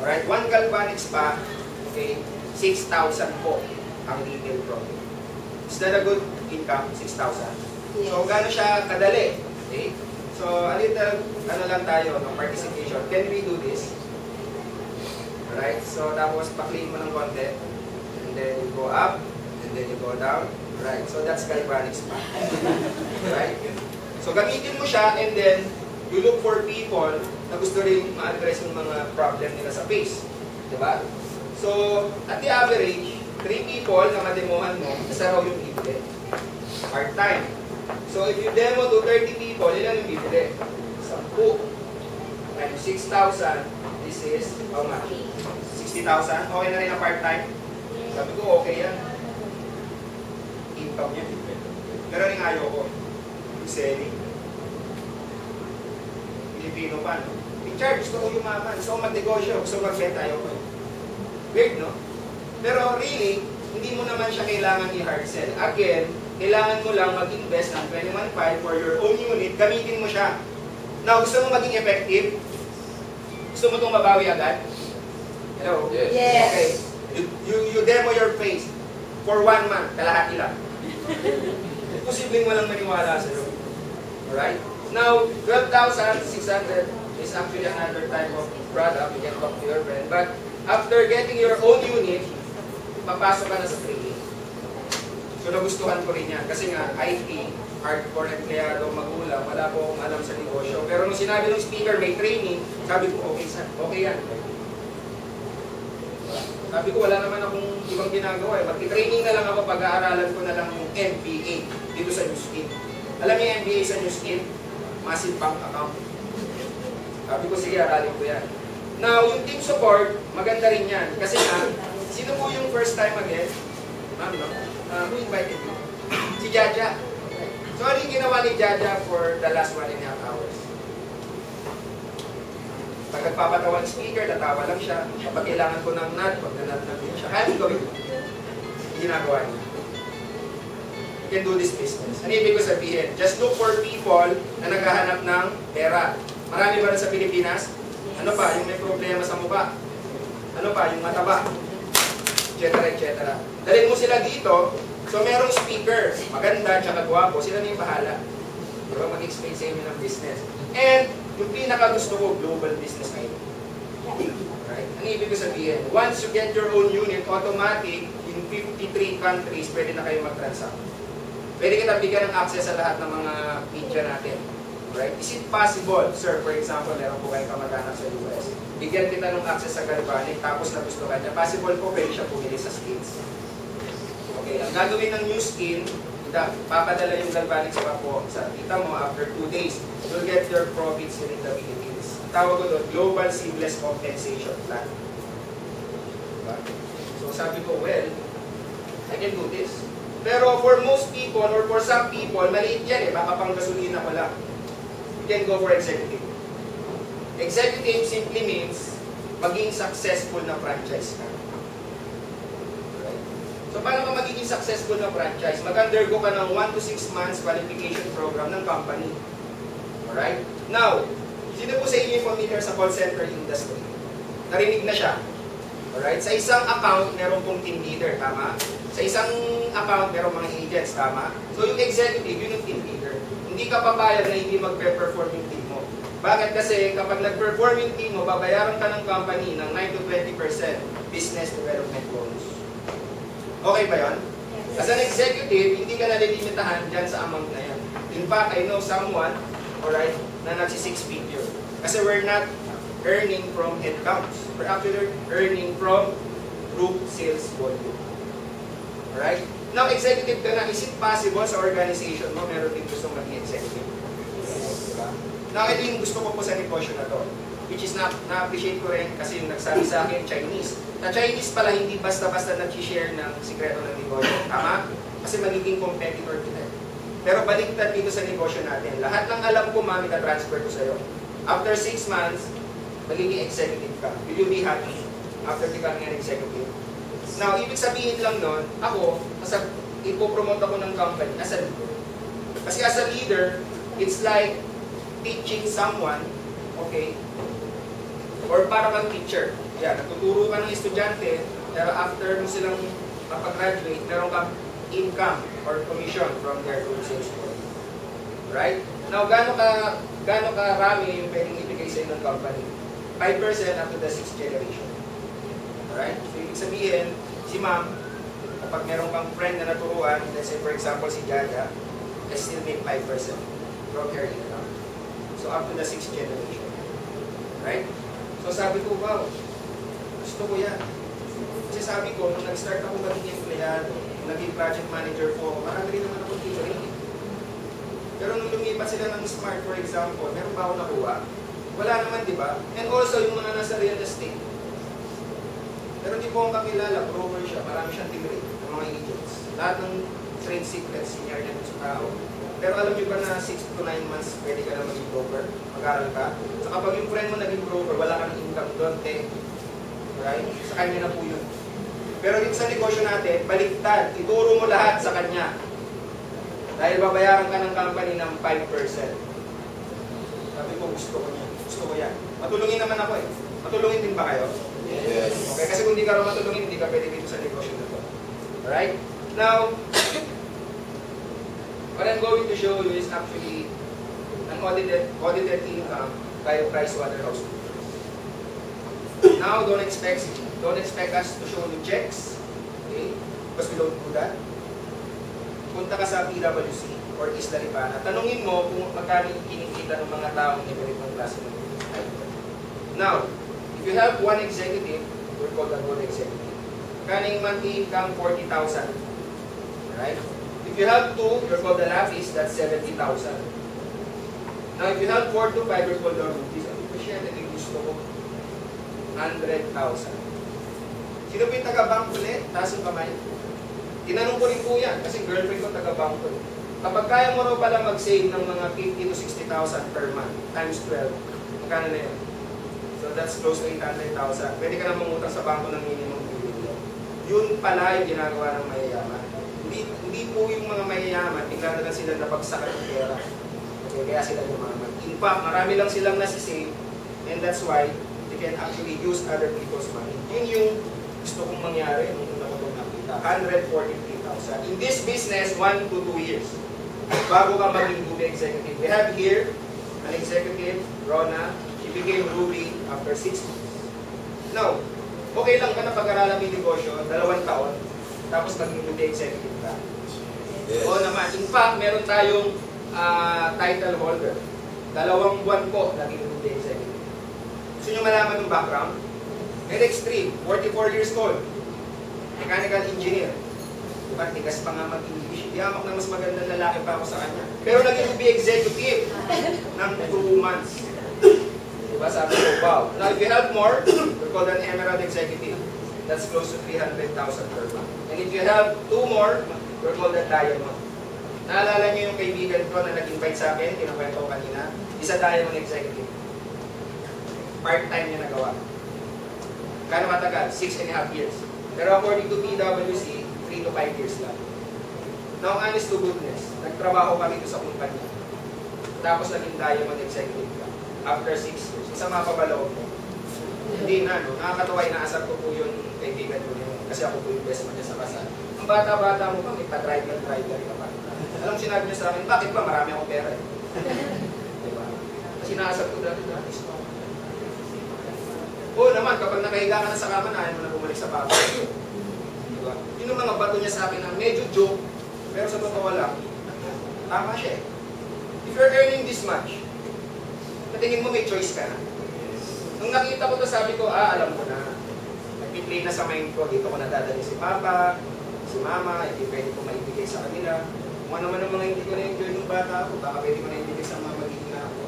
Alright, 1 galvanic spa, okay, 6,000 po ang retail profit. Is that a good income? 6,000? Yes. So, gano'n siya kadali? Okay? So, a little, ano lang tayo, no, participation. Can we do this? Alright, so tapos pa-clean mo ng konti. And then you go up, and then you go down. Right, so that's galvanic spa. Right? So, gamitin mo siya, and then you look for people na gusto rin ma-address yung mga problem nila sa face. Diba? So, at the average, 3 people na mademohan mo, isa raw yung bibili. Part-time. So, if you demo to 30 people, ilan yung bibili? 10. Times 6,000, this is how much? 60,000? Okay na rin ang part-time? Sabi ko, okay yan. Income yan. Pero rin ayaw ko. Yung selling. Pilipino pa, no? Richard, gusto ko yumaman. Gusto ko mag-negosyo. Gusto ko mag-bet. Ayaw ko. Weird, no? Pero really, hindi mo naman siya kailangan i-hard sell. Again, kailangan mo lang mag-invest ng 21.5 for your own unit. Gamitin mo siya. Now, gusto mo maging effective? Gusto mo itong mabawi agad? Hello? Yes. Yes. Okay. You demo your face for 1 month. Kalahati lang. Posibleng walang maniwala sa iyo. Alright? Now, 12,600 is actually another type of product. You can talk to your friend. But after getting your own unit, papasok ka na sa trading. So, nagustuhan ko rin yan. Kasi nga, IT, hardcore empleyado, magulang, wala po akong alam sa negosyo. Pero nung sinabi ng speaker, may training, sabi ko, okay yan. Sabi ko, wala naman akong ibang ginagawa. Magti-training na lang ako, pag-aaralan ko na lang yung MBA dito sa New Skin. Alam niyo yung MBA sa New Skin? Massive bank account. Sabi ko, sige, aralin ko yan. Now, yung team support, maganda rin yan. Kasi nga, sino po yung first time again? Ma'am, no? Who invited you? Si Jaja. So, ano yung ginawa ni Jaja for the last 1.5 hours? Pag nagpapatawan ng speaker, natawa lang siya. Kapag kailangan ko ng nut, pag nanat din siya. Kaya gawin ko. Ginagawa niya. You can do this business. Ano ibig ko sabihin? Just look for people na naghahanap ng pera. Marami ba rin sa Pilipinas? Ano pa? Yung may problema sa mukha. Ano pa? Yung mataba. Etc. etc. Dalhin mo sila dito. So, merong speaker. Maganda, tsaka gwapo. Sila na yung bahala. Diba? Mag-explain sa inyo ng business. And, yung pinaka-gusto ko, global business na ito. Right? Ano ibig ko sabihin? Once you get your own unit, automatic, in 53 countries, pwede na kayo mag-transact. Pwede kita bigyan ng access sa lahat ng mga media natin. Right? Is it possible, sir, for example, meron po kayong kamag-anak sa US, bigyan kita ng access sa galvanic, tapos nagustuhan niya, possible po pwede siya pumili sa skins. Okay, ang gagawin ng new skin, papadala yung galvanic spa po sa kita mo after 2 days, you'll get your profits here in the Philippines. Tawag ko doon, Global Seamless Compensation Plan. Diba? So sabi ko, well, I can do this. Pero for most people, or for some people, maliit yan eh, baka pang gasolina ko lang. You can go for executive. Executive simply means maging successful na franchise ka. Right? So, paano ka magiging successful na franchise? Mag-undergo ka ng 1 to 6 months qualification program ng company. Alright? Now, sino po sa inyo familiar sa call center industry? Narinig na siya. Alright? Sa isang account, meron pong team leader, tama? Sa isang account, meron mga agents, tama? So, yung executive, yun yung team leader. Hindi ka papayag na hindi magpe-perform yung team mo. Bakit? Kasi kapag nag-perform yung team mo, babayaran ka ng company ng 9 to 20% business development bonus. Okay ba yun? As an executive, hindi ka nalilimitahan dyan sa amount na yan. In fact, I know someone, alright, na nagsi-6 figure. Kasi we're not earning from headcounts. We're actually earning from group sales volume. Alright? Now, executive ka na, is it possible sa organization mo, meron din gusto maging executive? Diba? Now, ito yung gusto ko po sa negosyo na to. Which is na-appreciate ko rin kasi yung nagsabi sa akin, Chinese. Na Chinese pala hindi basta-basta nag-share ng sikreto ng negosyo. Tama? Kasi magiging competitor kita. Pero baliktad dito sa negosyo natin. Lahat ng alam ko, mami, na-transfer ko sa'yo. After 6 months, magiging executive ka. Will you be happy after becoming an executive? Now, ibig sabihin lang nun, ako, ipopromote ako ng company as a leader. Kasi as a leader, it's like teaching someone, okay, or para kang teacher. Yan, natuturo ka ng estudyante, pero after mo silang mapag-graduate, meron kang income or commission from their group sales board. Right? Now, gaano karami yung pwedeng ibigay sa ng company? 5% up to the 6th generation. Alright? So, ibig sabihin, si ma'am, kapag meron kang friend na naturuan, let's say for example si Jaja, I still make 5% from her income. So, up to the 6th generation. Right? So, sabi ko, wow, gusto ko yan. Kasi sabi ko, nung nag-start ako maging empleyado, naging project manager po, marami rin naman ako dito rin. Pero nung lumipat sila ng smart, for example, meron ba ako nakuha? Wala naman, di ba? And also, yung mga nasa real estate. Pero di po ang kakilala, broker siya, marami siyang tingin, ng mga agents. Lahat ng trade secrets, senior niya sa tao. Pero alam niyo ba na 6 to 9 months pwede ka na maging broker? Mag-aaral ka? So kapag yung friend mo naging broker, wala ka ng income doon, right? Sa kanya na po yun. Pero dito sa negosyo natin, baliktad, ituro mo lahat sa kanya. Dahil babayaran ka ng company ng 5%. Sabi ko, gusto ko niya. Gusto ko yan. Matulungin naman ako eh. Matulungin din ba kayo? Yes. Okay, kasi kung di ka rin matulungin, hindi ka pwede dito sa negosyo na to. Alright? Now, what I'm going to show you is actually an audited income by Pricewaterhouse. Now, don't expect us to show you checks, okay? Because we don't do that. Punta ka sa PwC or Isla Lipana. Tanungin mo kung magkano kinikita ng mga taong may ganitong klase ng business. Now, if you have one executive, we're called a gold executive. Kaning monthly income, 40,000. Right? If you have two, you're called the lapis, that's 70,000. Now, if you have 4 to 5, you're called the rupees. Ang share na yung gusto ko, 100,000. Sino po yung taga-bank ulit? Taas yung kamay. Tinanong ko rin po yan, kasi girlfriend ko taga-bank ko. Kapag kaya mo raw pala mag-save ng mga 50 to 60,000 per month, times 12, magkano na yun? So that's close to 800,000. Pwede ka na mangutang sa bangko ng minimum billion. Yun pala yung ginagawa ng mayayaman. Hindi po yung mga mayayaman, bigla na lang sila napagsakan ng pera. Okay, kaya sila yumaman. In fact, marami lang silang nasisave, and that's why they can actually use other people's money. Yun yung gusto kong mangyari nung una ko itong nakita. 143,000. In this business, 1 to 2 years. Bago ka maging Ruby executive. We have here an executive, Rona. She became Ruby after 6 months. Now, okay lang ka na pag-aralan yung negosyo, 2 taon, tapos maging Ruby executive ka. Yes. Oo naman. In fact, meron tayong title holder. 2 buwan po naging Ruby executive. Gusto nyo malaman yung background? NX3, 44 years old. Mechanical engineer. Diba, tigas pa nga mag-English. Yamak na mas magandang lalaki pa ako sa kanya. Pero naging be executive ng 2 months. Diba, sabi ko, wow. Now, if you have more, we're called an emerald executive. That's close to 300,000 per month. And if you have 2 more, we're called a diamond. Naalala niyo yung kaibigan ko na nag-invite sa akin, kinukwento ko kanina, isa diamond executive. Part-time niya nagawa. Kano matagal? 6.5 years. Pero according to PwC, 3 to 5 years lang. Now, honest to goodness, nagtrabaho kami ito sa kumpanya. Tapos naging diamond executive ka. After 6 years. Masama pa ba loob mo? Hindi na, no? Nakakatawa, inaasar ko po yung kaibigan ko yun. Kasi ako po yung best man niya sa kasal. Ang bata-bata mo pa, may pa-driver ka pa. Alam, sinabi niya sa akin, bakit ba? Marami akong pera eh. Diba? Kasi sinasab ko dati. Oo naman, kapag nakahiga ka na sa kama, ayaw mo na bumalik sa bago. Diba? Yun yung mga bato niya sa akin na medyo joke, pero sa totoo lang, tama siya eh. If you're earning this much, natingin mo may choice ka na. Nung nakita ko to, sabi ko, alam ko na. Nag-play na sa mind ko, dito ko nadadali si Papa, si Mama, hindi pwede ko maibigay sa kanila. Kung ano man ang mga hindi ko na-enjoy ng bata ako, baka pwede ko na-ibigay sa mga magiging ako.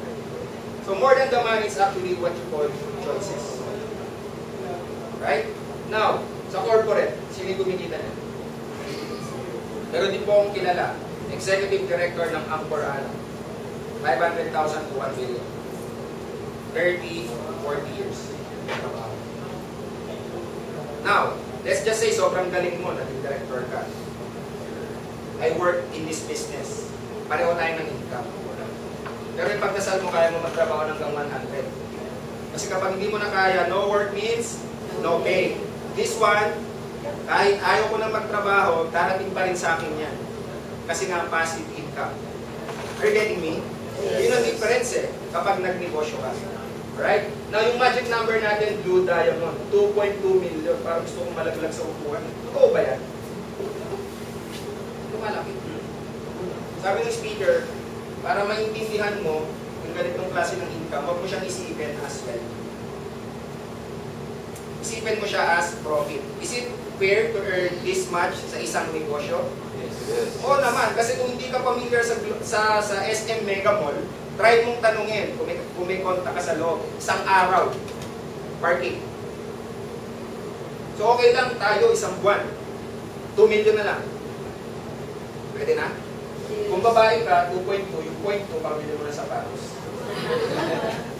So more than the money, it's actually what you call choices. Right? Now, sa corporate, sino yung kumikita na? Pero di po akong kilala. Executive Director ng Angkor Ala. 500,000 to 1 million. 30, 40 years. Now, let's just say sobrang galing mo, naging director ka. I work in this business. Pareho tayo ng income. Pero yung pagdasal mo, kaya mo magtrabaho hanggang 100. Kasi kapag hindi mo na kaya, no work means no pay. This one, kahit ayaw ko na magtrabaho, darating pa rin sa akin yan. Kasi nga passive income. Are you getting me? Yun ang difference eh, kapag nagnegosyo ka. Right? Now, yung magic number natin, Blue Diamond, 2.2 million. Parang gusto kong malaglag sa upuan. Totoo ba yan? Lumalaki. Sabi ng speaker, para maintindihan mo yung ganitong klase ng income, huwag mo siyang isipin as well. Isipin mo siya as profit. Is it fair to earn this much sa isang negosyo? Yes. Oo naman, kasi kung hindi ka familiar sa SM Mega Mall, try mong tanungin kung may konta ka sa loob. Isang araw, parking. So okay lang tayo isang buwan. 2 million na lang. Pwede na? Kung babae ka, 2.2, yung 0.2, pamili mo na sapatos.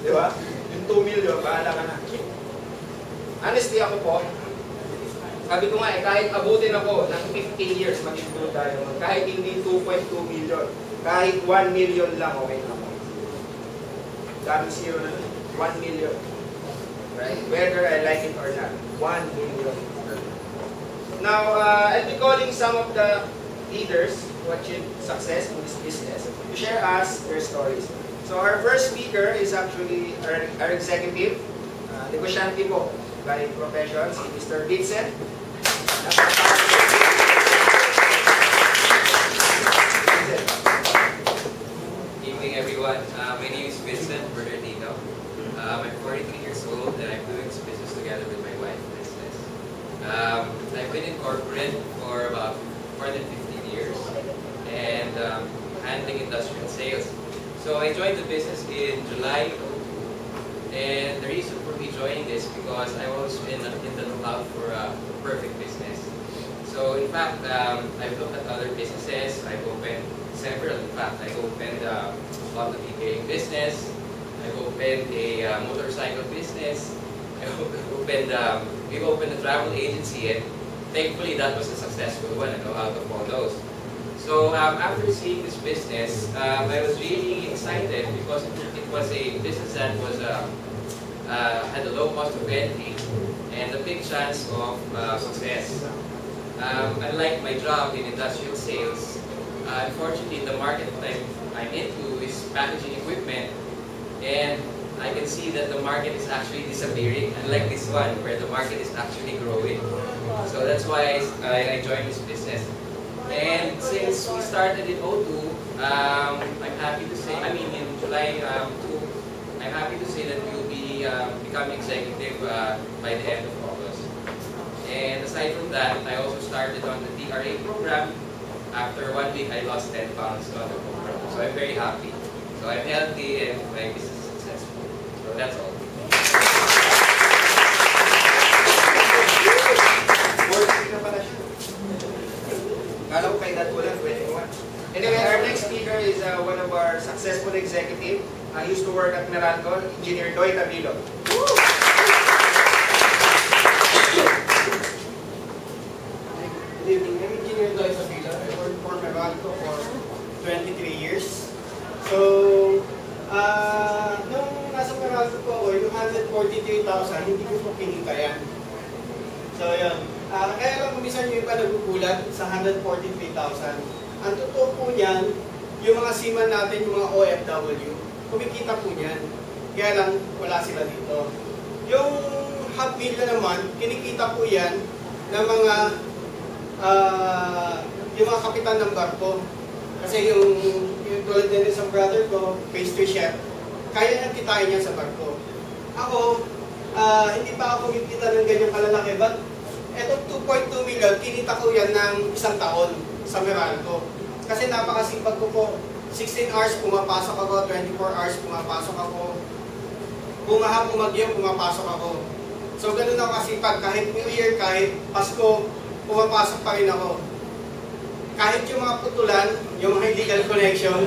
Di ba? Yung 2 million, bahala ka na. Honestly ako po, sabi ko nga kahit abutin ako ng 15 years, maging Blue Diamond, kahit hindi 2.2 million, kahit 1 million lang, okay na ako. Daming zero na 1 million. Right? Whether I like it or not, 1 million. Now, I'll be calling some of the leaders who achieved success in this business to share us their stories. So our first speaker is actually our executive, negosyante po by profession, si Mr. Vincent. Good evening, everyone. My name is Vincent Bernardino. I'm 43 years old and I'm doing this business together with my wife, Business. I've been in corporate for about more than 15 years and handling industrial sales. So I joined the business in July, and the reason for me joining this because I've always been in the lookout for a perfect business. So in fact, I've looked at other businesses. I've opened several. In fact, I opened a auto detailing business. I've opened a motorcycle business. We've opened a travel agency, and thankfully that was a successful one. I know out of all those. So after seeing this business, I was really excited because it was a business that was had a low cost of entry and a big chance of success. Unlike my job in industrial sales, unfortunately the market I'm into is packaging equipment, and I can see that the market is actually disappearing, unlike this one where the market is actually growing. So that's why I joined this business. And since we started in 02, I'm happy to say, in July 2, I'm happy to say that we'll be becoming executive by the end of August. And aside from that, I also started on the DRA program. After 1 week, I lost 10 pounds on the program. So I'm very happy. So I'm healthy and my business is successful. So that's all. Anyway, our next speaker is one of our successful executives. He used to work at Meralco, Engineer Doy Tabilo. Good evening, I'm Engineer Doy Tabilo. I worked for Meralco for 23 years. So, nung nasa Meralco po ako, yung 143,000, hindi ko po kinita yan. So, yun. Kaya lang kumisan yung iba nagugulat sa 143,000. Ang totoo po niyan, yung mga seaman natin, yung mga OFW, kumikita po niyan. Kaya lang, wala sila dito. Yung $500,000 naman, kinikita po yan ng mga yung mga kapitan ng barko. Kasi yung tulad din sa brother ko, pastry chef, kaya niyang kitain niya sa barko. Ako, hindi pa ako kumikita ng ganyang kalalaki, but etong 2.2 million, kinita ko yan ng 1 taon sa Meralco. Kasi napakasipag ko po. 16 hours pumapasok ako, 24 hours pumapasok ako. Bumaha, bumagyo, pumapasok ako. So ganun ako kasipag, kahit New Year, kahit Pasko, pumapasok pa rin ako. Kahit yung mga putulan, yung mga illegal connection,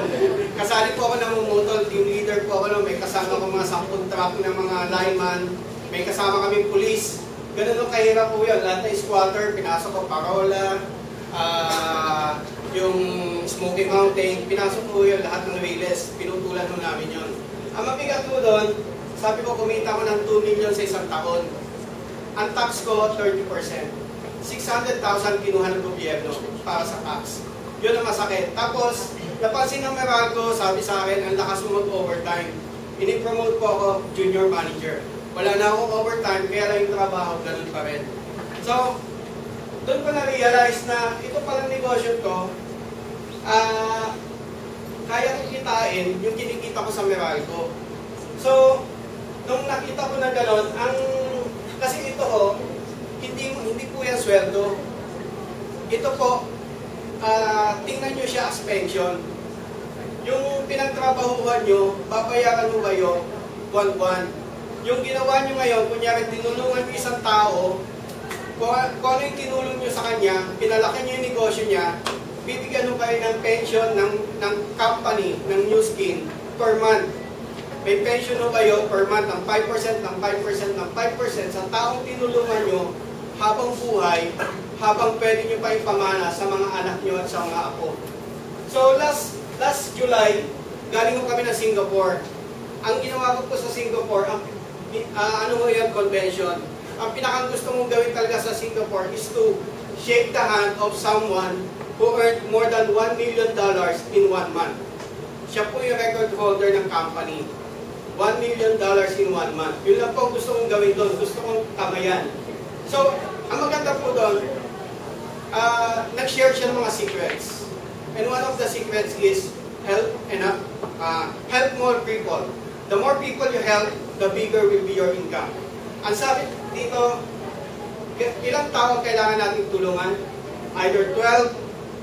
kasali po ako ng mumutol, team leader po ako, may kasama ko mga 10 truck ng mga lineman, may kasama kaming police. Ganun nung kahirap po yun. Lahat ng squatter, pinasok ko parola, yung Smoky Mountain, pinasok po yun, lahat ng Reyes, pinutulan po namin yun. Ang mabigat po doon, sabi ko kumita ko ng 2 million sa 1 taon. Ang tax ko, 30%. 600,000 kinuha ng gobyerno para sa tax. Yun ang masakit. Tapos, napansin ng Meralco, sabi sa akin, ang lakas mo mag-overtime. Ini-promote po ako junior manager. Wala na akong overtime, kaya lang yung trabaho, ganun pa rin. So, doon ko na-realize na ito palang negosyo ko, kaya kong kitain yung kinikita ko sa Meralco. So, nung nakita ko na gano'n, kasi ito hindi po yan sweldo. Ito po, tingnan nyo siya as pension. Yung pinagtrabahuhan nyo, babayaran mo kayo buwan-buwan. Yung ginawa nyo ngayon, kunyari tinulungan nyo isang tao, kung ano yung tinulong nyo sa kanya, pinalaki nyo yung negosyo niya, bibigyan nyo kayo ng pension ng company, ng New Skin, per month. May pension nyo kayo per month ng 5%, ng 5%, ng 5% sa taong tinulungan nyo habang buhay, habang pwede nyo pa ipamana sa mga anak nyo at sa mga apo. So last July, galing ko kami ng Singapore. Ang ginawa ko po sa Singapore, convention. Ang pinakang gusto mong gawin talaga sa Singapore is to shake the hand of someone who earned more than $1 million in 1 month. Siya po yung record holder ng company. $1 million in 1 month. Yun lang po gusto kong gawin doon. Gusto kong tamayan. So, ang maganda po doon, nag-share siya ng mga secrets. And one of the secrets is help more people. The more people you help, the bigger will be your income. Ang sabi dito, ilang tao kailangan nating tulungan? Either 12,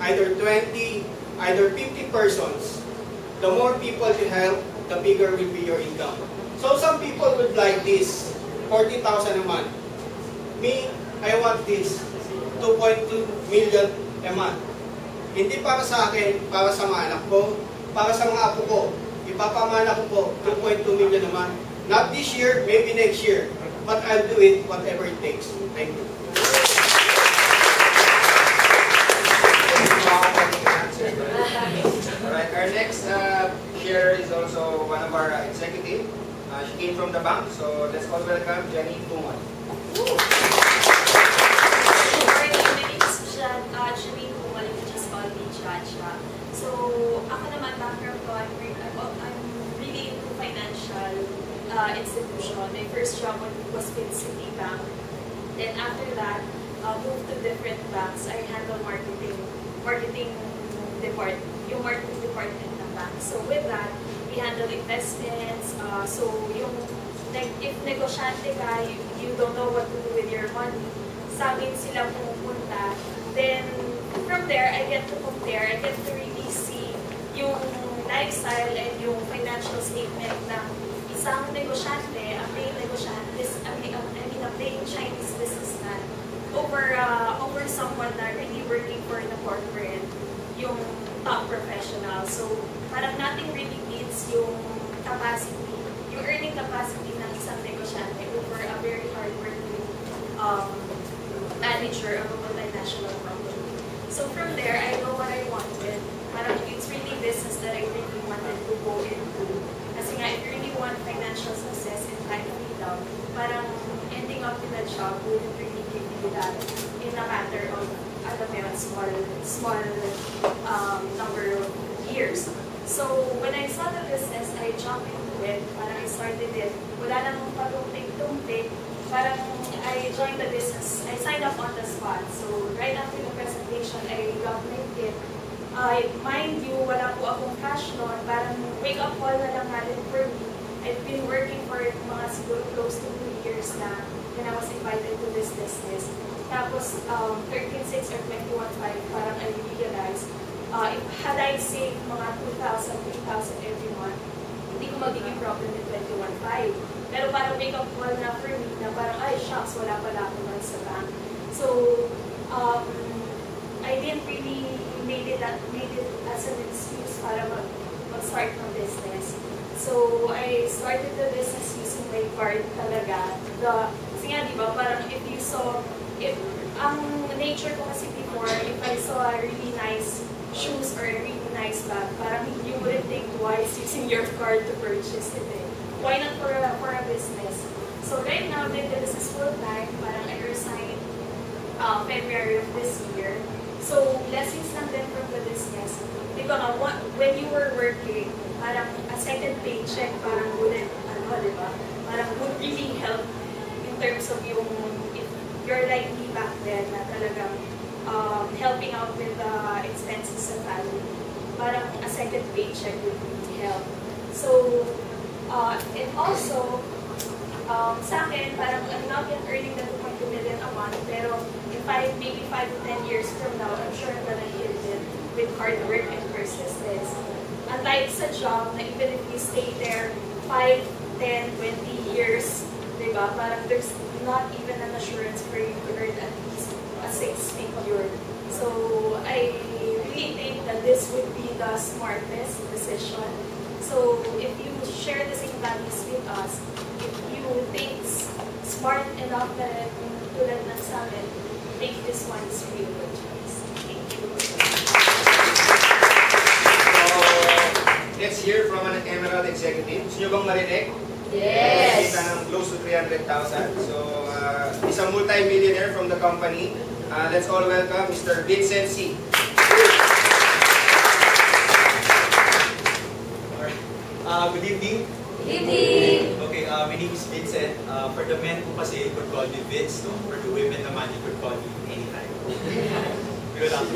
either 20, either 50 persons. The more people you help, the bigger will be your income. So some people would like this, 40,000 a month. Me, I want this, 2.2 million a month. Hindi para sa akin, para sa mga anak ko, para sa mga apo ko. Ipapamana ko po, 2.2 million a month. Not this year, maybe next year. But I'll do it whatever it takes. Thank you. Alright, our next sharer is also one of our executive. She came from the bank, so let's all welcome Jenny Tuman. My name is Jenny Tuman, you just call me Chacha. So, ako naman background ko, I'm really into financial institution. My first job was with Citibank. Then after that, moved to different banks. I handle marketing department, yung marketing department ng bank. So with that, we handle investments. So yung if negosyante ka, you don't know what to do with your money, sa amin sila pupunta. Then from there, I get to compare, I get to really see yung lifestyle and yung financial statement ng isang negosyante, a plain negosyante, a plain Chinese businessman over someone na really working for the corporate, yung top professional. So parang nothing really beats yung capacity, yung earning capacity ng isang negosyante over a very hardworking manager of a multinational company. So from there, I know what I wanted. Parang it's really business that I really wanted to go into. Kasi nga, if you really want financial success and time freedom, parang ending up in a job wouldn't really give you that in a matter of, small number of years. So when I saw the business, I jumped jump into it. Parang I started it. Wala namang patumpik-tumpik. Parang I joined the business. I signed up on the spot. So right after the presentation, I got my kit. Mind you, wala po akong cash noon. Parang wake-up call na lang natin for me. I've been working for mga siguro close to 2 years na when I was invited to this business. Tapos 13.6 or 21.5, parang I realized, had I saved mga 2,000, 3,000 every month, hindi ko magiging problem with 21.5. Pero parang wake-up call na for me na parang, ay, shucks, wala pala ako nun sa bank. So, I didn't really made it as an excuse para mag-start ng business. So, I started the business using my card talaga. Kasi nga, di ba, parang if you saw, ang nature ko kasi before, if I saw a really nice shoes or a really nice bag, parang you wouldn't think twice using your card to purchase it. Why not for a business? So right now, I'm in the business full-time. Parang I resigned February of this year. So, blessings lang din from the business. Di ba nga, when you were working, parang a second paycheck, parang wouldn't, di ba? Parang would really help in terms of yung, if you're like me back then, na talagang helping out with the expenses sa family. Parang a second paycheck would really help. So, and also, sa akin, parang I'm not yet earning the 2.2 million a month, pero in maybe 5 to 10 years from now, I'm sure I'm gonna hit it with hard work and persistence. Unlike sa job, na even if you stay there 5, 10, 20 years, diba, parang there's not even an assurance for you to earn at least a 6-figure. So, I really think that this would be the smartest decision. So, if you share the same values with us, if you think smart enough na tulad ng sa amin, make this one is really good choice. Thank you. So, let's hear from an Emerald executive. Gusto nyo bang marinig? Yes! Kita ng close to 300,000. So, he's a multi-millionaire from the company. Let's all welcome Mr. Vincent C. Good evening. Good evening. Okay, my name is Vincent. For the men po kasi, you could call me Vince, no? For the women naman, you could call me anytime. Good lang.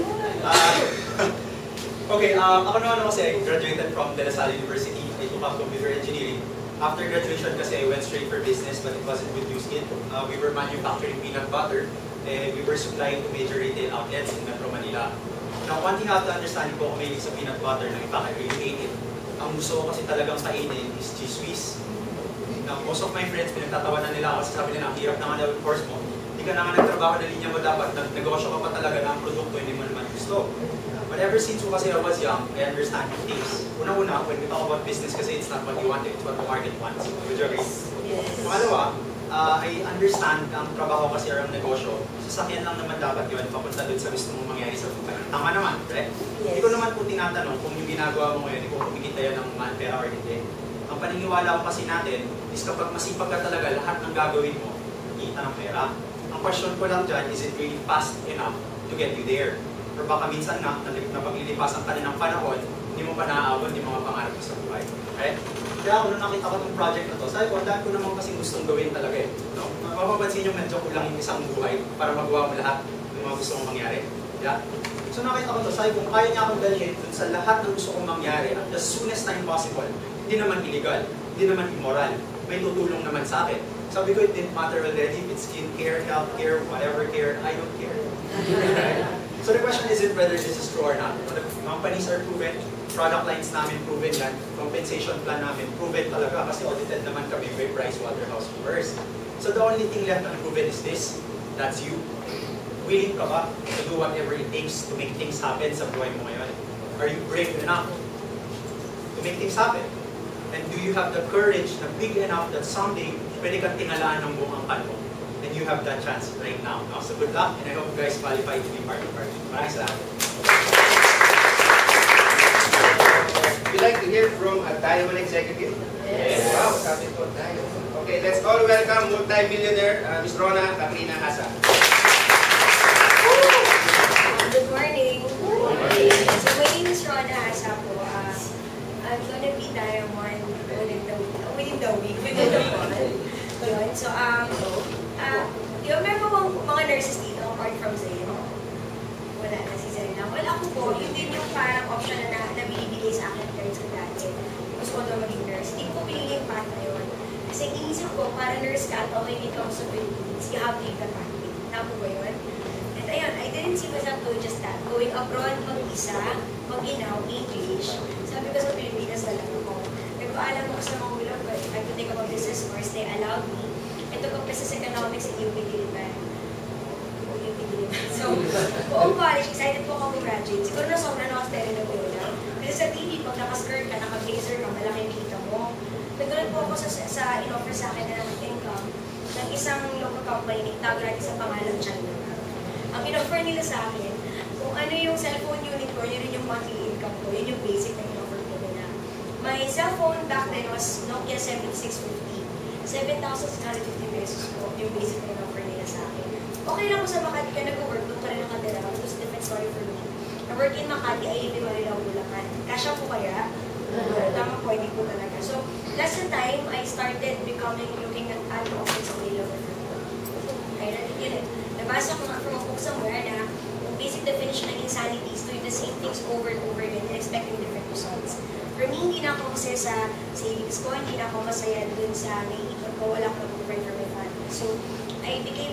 Okay, ako naman kasi, I graduated from De La Salle University. I took up computer engineering. After graduation kasi, I went straight for business, but it wasn't with new skin. We were manufacturing peanut butter, and we were supplying to major retail outlets in Metro Manila. Now, one thing I have to understand ko kung may sa peanut butter na in fact I really hate it. Ang gusto ko kasi talagang kainin is cheese whiz. Now, most of my friends, pinagtatawanan nila ako kasi sabi nila, ang hirap na nga daw yung course mo. Hindi ka na nga nagtrabaho na linya mo dapat, nag-negosyo ka pa talaga ng produkto, hindi mo naman gusto. But ever since kasi I was young, I understand things. Una-una, when we talk about business kasi it's not what you want, it's what the market wants. Would you agree? Yes. Pangalawa, I understand ang trabaho kasi or ang negosyo. Sasakyan lang naman dapat yun, papunta doon sa gusto mong mangyari sa buhay. Tama naman, correct? Yes. Hindi ko naman po tinatanong kung yung ginagawa mo ngayon, kung kumikita yan ng pera or hindi. Ang paniniwala ko kasi natin is kapag masipag ka talaga, lahat ng gagawin mo, kita ng pera. Ang question ko lang dyan, is it really fast enough to get you there? Or baka minsan nga, napaglilipasan ka ng panahon, hindi mo pa naaabot yung mga pangarap mo sa buhay. Right? Kaya ako, nung nakita ko itong project na to, sabi ko, dahil ko naman kasing gustong gawin talaga eh. No? Mapapansin nyo, medyo kulang yung isang buhay para magawa mo lahat ng mga gusto mong mangyari. Yeah? So nakita ko to, sabi ko, kaya niya akong dalhin dun sa lahat ng gusto kong mangyari at the soonest time possible. Hindi naman illegal, hindi naman immoral. May tutulong naman sa akin. Sabi ko, it didn't matter already if it's skincare, healthcare, whatever care, I don't care. So the question isn't whether this is true or not. The companies are proven, product lines namin proven yan, compensation plan namin proven talaga kasi audited naman kami by PricewaterhouseCoopers. So the only thing left unproven is this, that's you. Willing ka ba to do whatever it takes to make things happen sa buhay mo ngayon? Are you brave enough to make things happen? And do you have the courage na big enough that someday pwede kang tingalaan ng buong angkan mo? And you have that chance right now. No? So good luck, and I hope you guys qualify to be part of our team. Maraming salamat. We'd like to hear from a diamond executive. Yes. Wow, sabi ko, diamond. Okay, let's all welcome multi-millionaire Ms. Rona Katrina Asa. Good morning. So my name is Rona Asa po. I'm gonna be diamond within the week, within the month. Yun. So, di ba meron bang mga nurses dito apart from Zayn? Wala na si Zayn lang. Well, ako po, yun din yung parang option na nabibigay sa akin kahit sa dati. Gusto ko na maging nurse. Hindi ko pinili yung path na yun. Kasi iniisip ko, para nurse ka, when it comes to Philippines, you have to take the pathway. Tama ba yun? And ayun, I didn't see myself doing just that. Going abroad, mag-isa, mag-inaw, English. Sabi ko sa Pilipinas na lang ako. Nagpaalam ako sa mga ulo, but I could take up a business course. They allowed me. Ito ko business economics at UP Diliman. So, buong college, excited po ako graduate. Siguro na sobrang nakastele na bola. Kasi sa TV, pag nakaskirt ka, naka-blazer ka, malaki kita mo. Nagulat po ako sa in-offer sa akin na income ng isang local company, tawag natin sa pangalan China. Ang in-offer nila sa akin, kung ano yung cellphone unit ko, yun yung monthly income ko, yun yung basic na in-offer ko nila. My cellphone back then was Nokia 7650. 7,650 pesos po yung basic na in-offer nila sa akin. Okay lang ko sa Makati ka nag-work, doon ka rin nakatira. It was a different story for me. Na-work in Makati ay hindi Marilaw Bulacan. Kasya po kaya? Tama po, hindi po talaga. So, that's the time I started looking at options available for me. Kaya yun eh. Nabasa ko nga from a book somewhere na yung basic definition ng insanity is doing the same things over and over again and expecting different results. For me, hindi na ako masaya sa savings ko, hindi na ako masaya dun sa naiipon ko, wala akong provide for my family. So, I became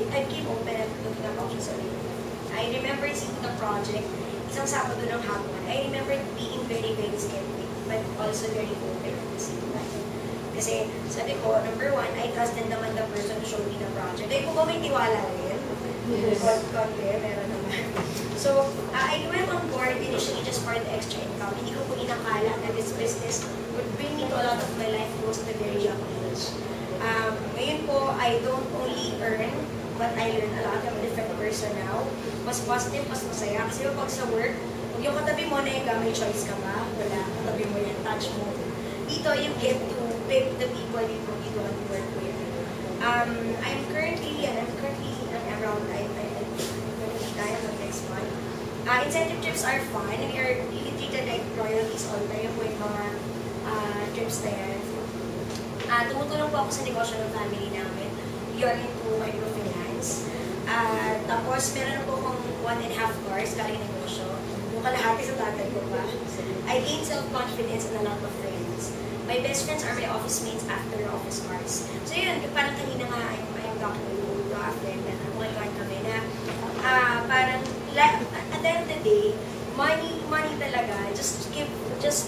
I became open at looking at options available. I remember seeing the project, isang Sabado ng hapon. I remember being very, very skeptic, but also very open at the same time. Kasi, sabi ko, number one, I trusted naman the person who showed me the project. Ay, kung ba may tiwala rin? Yes. Konti, meron naman. So, I went on board initially just for the extra income. Hindi ko po inakala that this business would bring me to a lot of my life goals at a very young age. Ngayon po, I don't only earn, but I learn a lot. I'm a different person now. Mas positive, mas masaya. Kasi pag sa work, kung yung katabi mo na yung may choice ka ba? Wala. Katabi mo yan, touch mo. Dito, you get to pick the people you want to work with. I'm currently around, I'm going to be diamond next month. Incentive trips are fun. We are really treated like royalties all tayo po yung mga trips na yan. Tumutulong po ako sa negosyo ng family namin. We are into microfinance. Tapos, meron po akong 1.5 cars galing negosyo. Yung kalahati sa tatay ko pa. I gained self-confidence and a lot of friends. My best friends are my office mates after office cars. So yun, parang kanina nga, I'm talking to a friend na kumagawa kami na parang, at the end of the day, money talaga just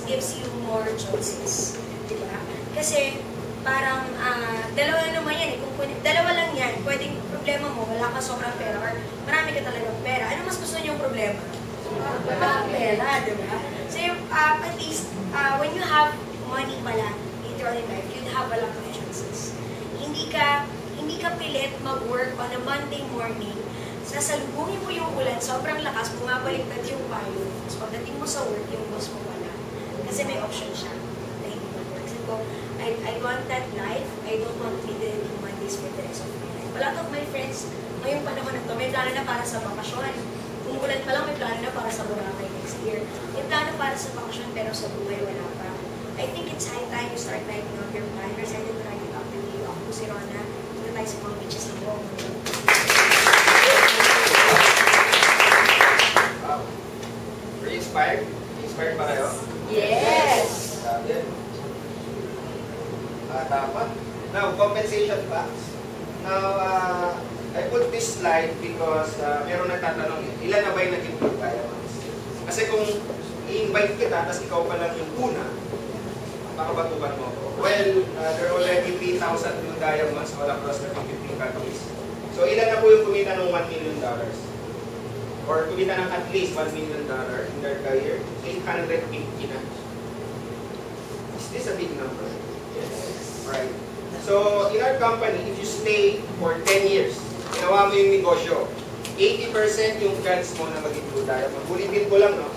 gives you more choices. Diba? Kasi, parang, dalawa naman yan. Kung dalawa lang yan, pwedeng problema mo, wala ka sobrang pera or marami ka talagang pera. Ano mas gusto niyo yung problema? Wala pera, diba? So, at least, when you have money pala later on in life, you'd have a lot of chances. Hindi ka pilit mag-work on a Monday morning, sasalubungin mo yung ulan, sobrang lakas, bumabaliktad yung payo. So, pagdating mo sa work, yung boss mo wala. Kasi may option siya na hindi mag-work. Kasi ko, I want that life. I don't want to be there in Mondays for the rest of my life. A lot of my friends, ngayong panahon na to, may plano na para sa bakasyon. Kung ulan pa lang, may plano na para sa Boracay next year. May plano para sa bakasyon, pero sa buhay wala pa. I think it's high time you start writing out your plan. We're excited to write it up with you. Ako po si Rona. Dito tayo sa mga beaches ng buong mundo. Were you inspired? Inspired ba kayo? Yes! Dapat. Now, compensation facts. Now, I put this slide because meron nagtatanong, ilan na ba yung naging blue diamonds? Kasi kung i-invite kita, tapos ikaw pa lang yung una, makabatukan mo ako. Well, there are already 3,000 blue diamonds all across the 15 countries. So, ilan na po yung kumita ng $1 million? Or kumita ng at least $1 million in their career? 850 na. Is this a big number? Yes. Right. So, in our company, if you stay for 10 years, ginawa mo yung negosyo, 80% yung chance mo na maging blue diamond. Ulitin ko lang, no?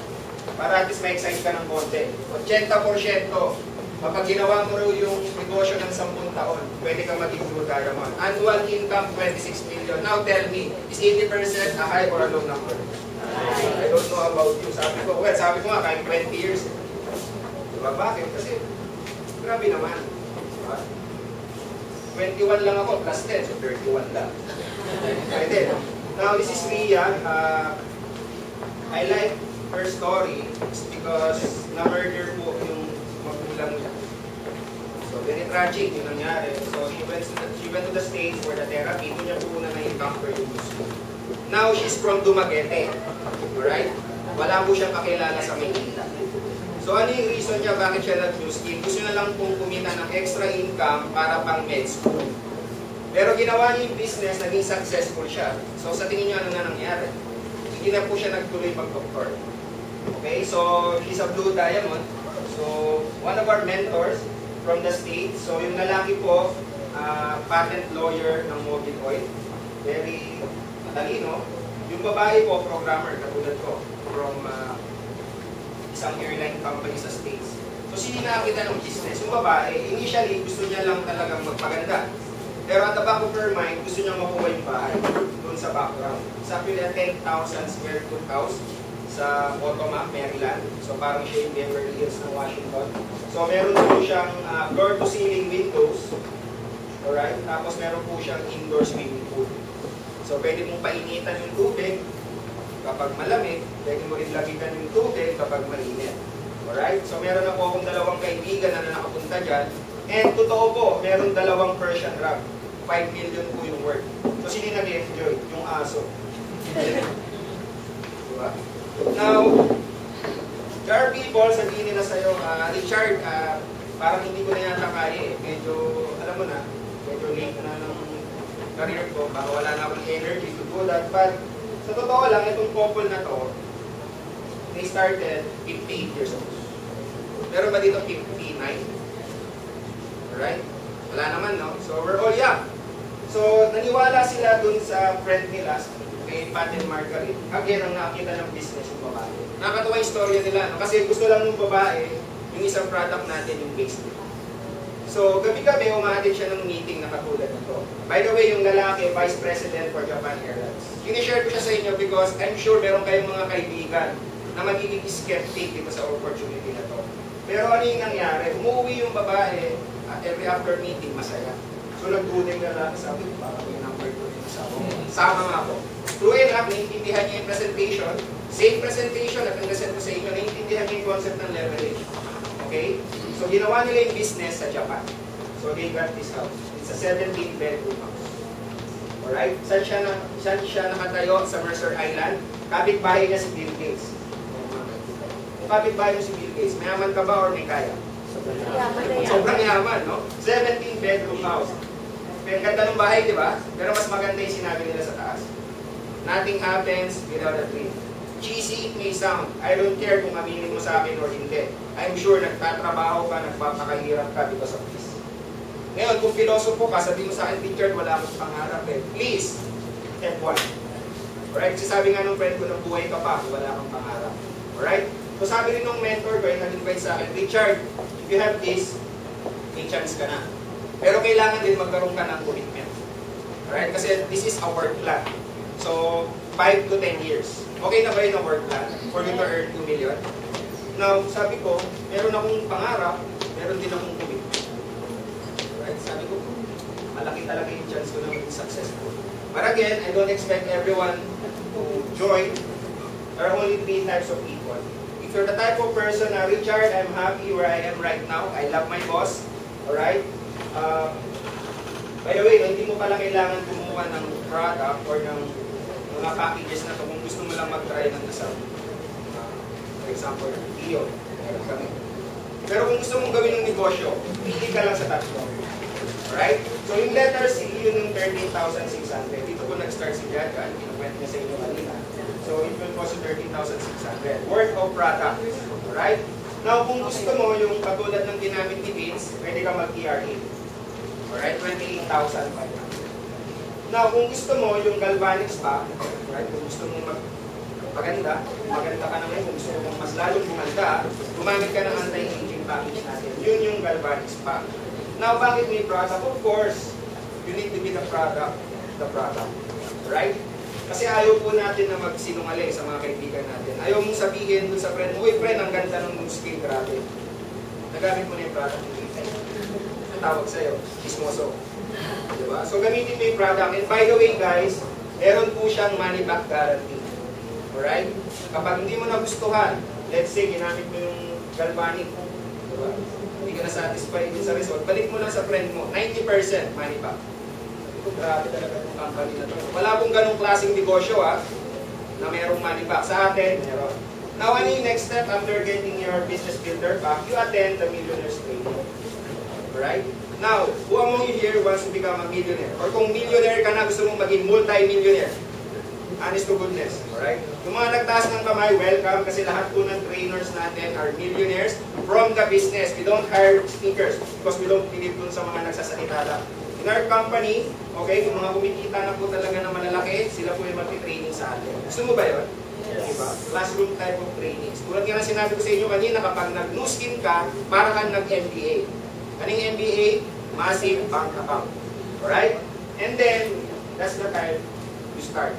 Para at least ma-excite ka ng konti. 80%, kapag ginawa mo yung negosyo ng 10 taon, pwede kang maging blue diamond. Annual income, 26 million. Now tell me, is 80% a high or a low number? I don't know about you. Sabi ko nga, kahit 20 years. Diba? Bakit? Kasi, grabe naman. Diba? 21 lang ako, plus 10, so 31 lang. Pwede. Now, this is Ria. I like her story because na-murder po yung magulang niya. So, very tragic yung nangyari. So, she went to the States for the therapy. Doon niya po una na-encounter yung gusto. Now, she's from Dumaguete. Alright? Wala po siyang kakilala sa Maynila. So, ano yung reason niya bakit siya nag-new scheme? Gusto niya lang pong kumita ng extra income para pang med school. Pero ginawa niya yung business, naging successful siya. So, sa tingin niyo, ano na nangyari? Hindi na po siya nagtuloy mag-doctor. Okay? So, she's a blue diamond. So, one of our mentors from the States. So, yung lalaki po, patent lawyer ng mobile oil. Very matalino. Yung babae po, programmer, katulad ko, from isang airline company sa States. So, sininakita ng business. Yung babae, initially, gusto niya lang talagang magpaganda. Pero at the back of her mind, gusto niya makuha yung bahay doon sa background. Sa actually, a 10,000 square foot house sa Potomac, Maryland. So, parang siya yung Beverly Hills ng Washington. So, meron po siyang floor-to-ceiling windows. Alright? Tapos, meron po siyang indoor swimming pool. So, pwede mong painitan yung tubig kapag malamig. Pwede mo rin lamigan yung tubig kapag mainit. Alright? So, meron na po akong dalawang kaibigan na nakapunta dyan. And, totoo po, meron dalawang Persian rug. 5 million po yung worth. So, sino nag-enjoy? Yung aso. Diba? Now, there are people, sabihin nila sa'yo, Richard, parang hindi ko na yata kaya eh. Medyo, alam mo na, medyo late na ng career ko, baka wala na akong energy to do that. But, sa totoo lang, itong couple na to, they started 58 years old. Meron ba dito 59? Alright? Wala naman, no? So, we're all young. So, naniwala sila dun sa friend nila, kay Pat and Margaret. Again, ang nakakita ng business yung babae. Nakakatawa yung storya nila, no? Kasi gusto lang ng babae, yung isang product natin, yung base nila. So, gabi-gabi, umahatid siya ng meeting na katulad nito. By the way, yung lalaki, Vice President for Japan Airlines. Sinishare ko siya sa inyo because I'm sure meron kayong mga kaibigan na magiging skeptic dito sa opportunity na to. Pero ano yung nangyari? Umuwi yung babae, every after meeting, masaya. So, nag-duling na lang, sabi ko, parang yung number 2 rin sa ako. Sama nga ako. True enough, naiintindihan niya yung presentation. Same presentation, at ang-present ko sa inyo, naiintindihan niya yung concept ng leverage. Okay? So, ginawa nila yung business sa Japan. So, they got this house. It's a 17-bedroom house. Alright? Saan siya nakatayo? Sa Mercer Island. Kapit-bahay niya si Bill Gates. Kung kapit-bahay mo si Bill Gates, mayaman ka ba or may kaya? Sobrang yaman, no? 17-bedroom house. Ang ganda ng bahay, di ba? Pero mas maganda yung sinabi nila sa taas. Nothing happens without a dream. Cheesy it may sound. I don't care kung aminin mo sa akin or hindi. I'm sure nagtatrabaho ka, nagpapakahirap ka because of this. Ngayon, kung filosofo ka, sabi mo sa akin, Richard, wala akong pangarap eh. Please, step 1. Alright? Kasi sabi nga ng friend ko, buhay ka pa, wala kang pangarap. Alright? So sabi rin ng mentor ko, yung nag-invite sa akin, Richard, if you have this, may chance ka na. Pero kailangan din magkaroon ka ng commitment. Alright? Kasi this is a work plan. So, 5 to 10 years. Okay na ba yun ang work plan for you to earn 2 million? Now, sabi ko, meron akong pangarap, meron din akong commitment. Alright? Sabi ko, malaki talaga yung chance ko na maging successful. But again, I don't expect everyone to join. There are only 3 types of people. If you're the type of person na, Richard, I'm happy where I am right now. I love my boss. Alright? By the way, hindi mo pala kailangan kumuha ng product or ng mga packages na ito kung gusto mo lang mag-try ng isang, for example, iyo. Pero kung gusto mong gawin ng negosyo, pili ka lang sa tatlo. Alright? So yung letter C, yun yung 13,600. Dito ko nag-start si Jaja, kinukwento niya sa inyo kanina. So it will cost you 13,600 worth of product. Alright? Now, kung gusto mo yung katulad ng ginamit ni Vince, pwede ka mag-ERA. Alright? 28,500. Now, kung gusto mo yung galvanic spa, right? Kung gusto mo magpaganda, maganda ka na ngayon, kung gusto mo mas lalong gumanda, gumamit ka ng anti-aging package natin. Yun yung galvanic spa. Now, bakit may product? Of course, you need to be the product. Right? Kasi ayaw po natin na magsinungaling sa mga kaibigan natin. Ayaw mong sabihin dun sa friend mo, uy friend, ang ganda ng nose skin, grabe. Nagamit mo na yung product mo. Ang tawag sa'yo, chismoso. Diba? So gamitin mo yung product. And by the way guys, meron po siyang money back guarantee. Alright? Kapag hindi mo nagustuhan, let's say ginamit mo yung galvanic, diba? Hindi ka na-satisfied din sa result, balik mo lang sa friend mo, 90% money back. Grabe talaga yung company na to. Wala pong ganong klaseng negosyo na merong money back. Sa atin, meron. Now, ano yung next step after getting your business builder back? You attend the millionaire's training. Alright? Now, who among you here wants to become a millionaire? Or kung millionaire ka na, gusto mong maging multi-millionaire? Honest to goodness. Alright? Yung mga nagtaas ng kamay, welcome kasi lahat po ng trainers natin are millionaires from the business. We don't hire speakers because we don't believe dun sa mga nagsasalita lang. In our company, okay, yung mga kumikita na po talaga na malalaki, sila po yung mag-training sa atin. Gusto mo ba yun? Yes. Diba? Classroom type of trainings. Tulad nga na sinabi ko sa inyo kanina, kapag nag-new skin ka, para kang nag-MBA. Kaning MBA? Massive bank account. Alright? And then, that's the time you start.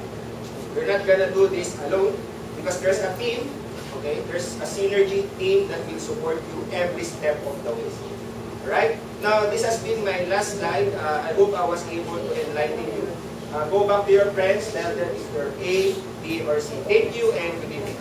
You're not gonna do this alone because there's a team, okay? There's a synergy team that will support you every step of the way. Alright? Now, this has been my last slide. I hope I was able to enlighten you. Go back to your friends, tell them if you're A, B, or C. Thank you and good evening.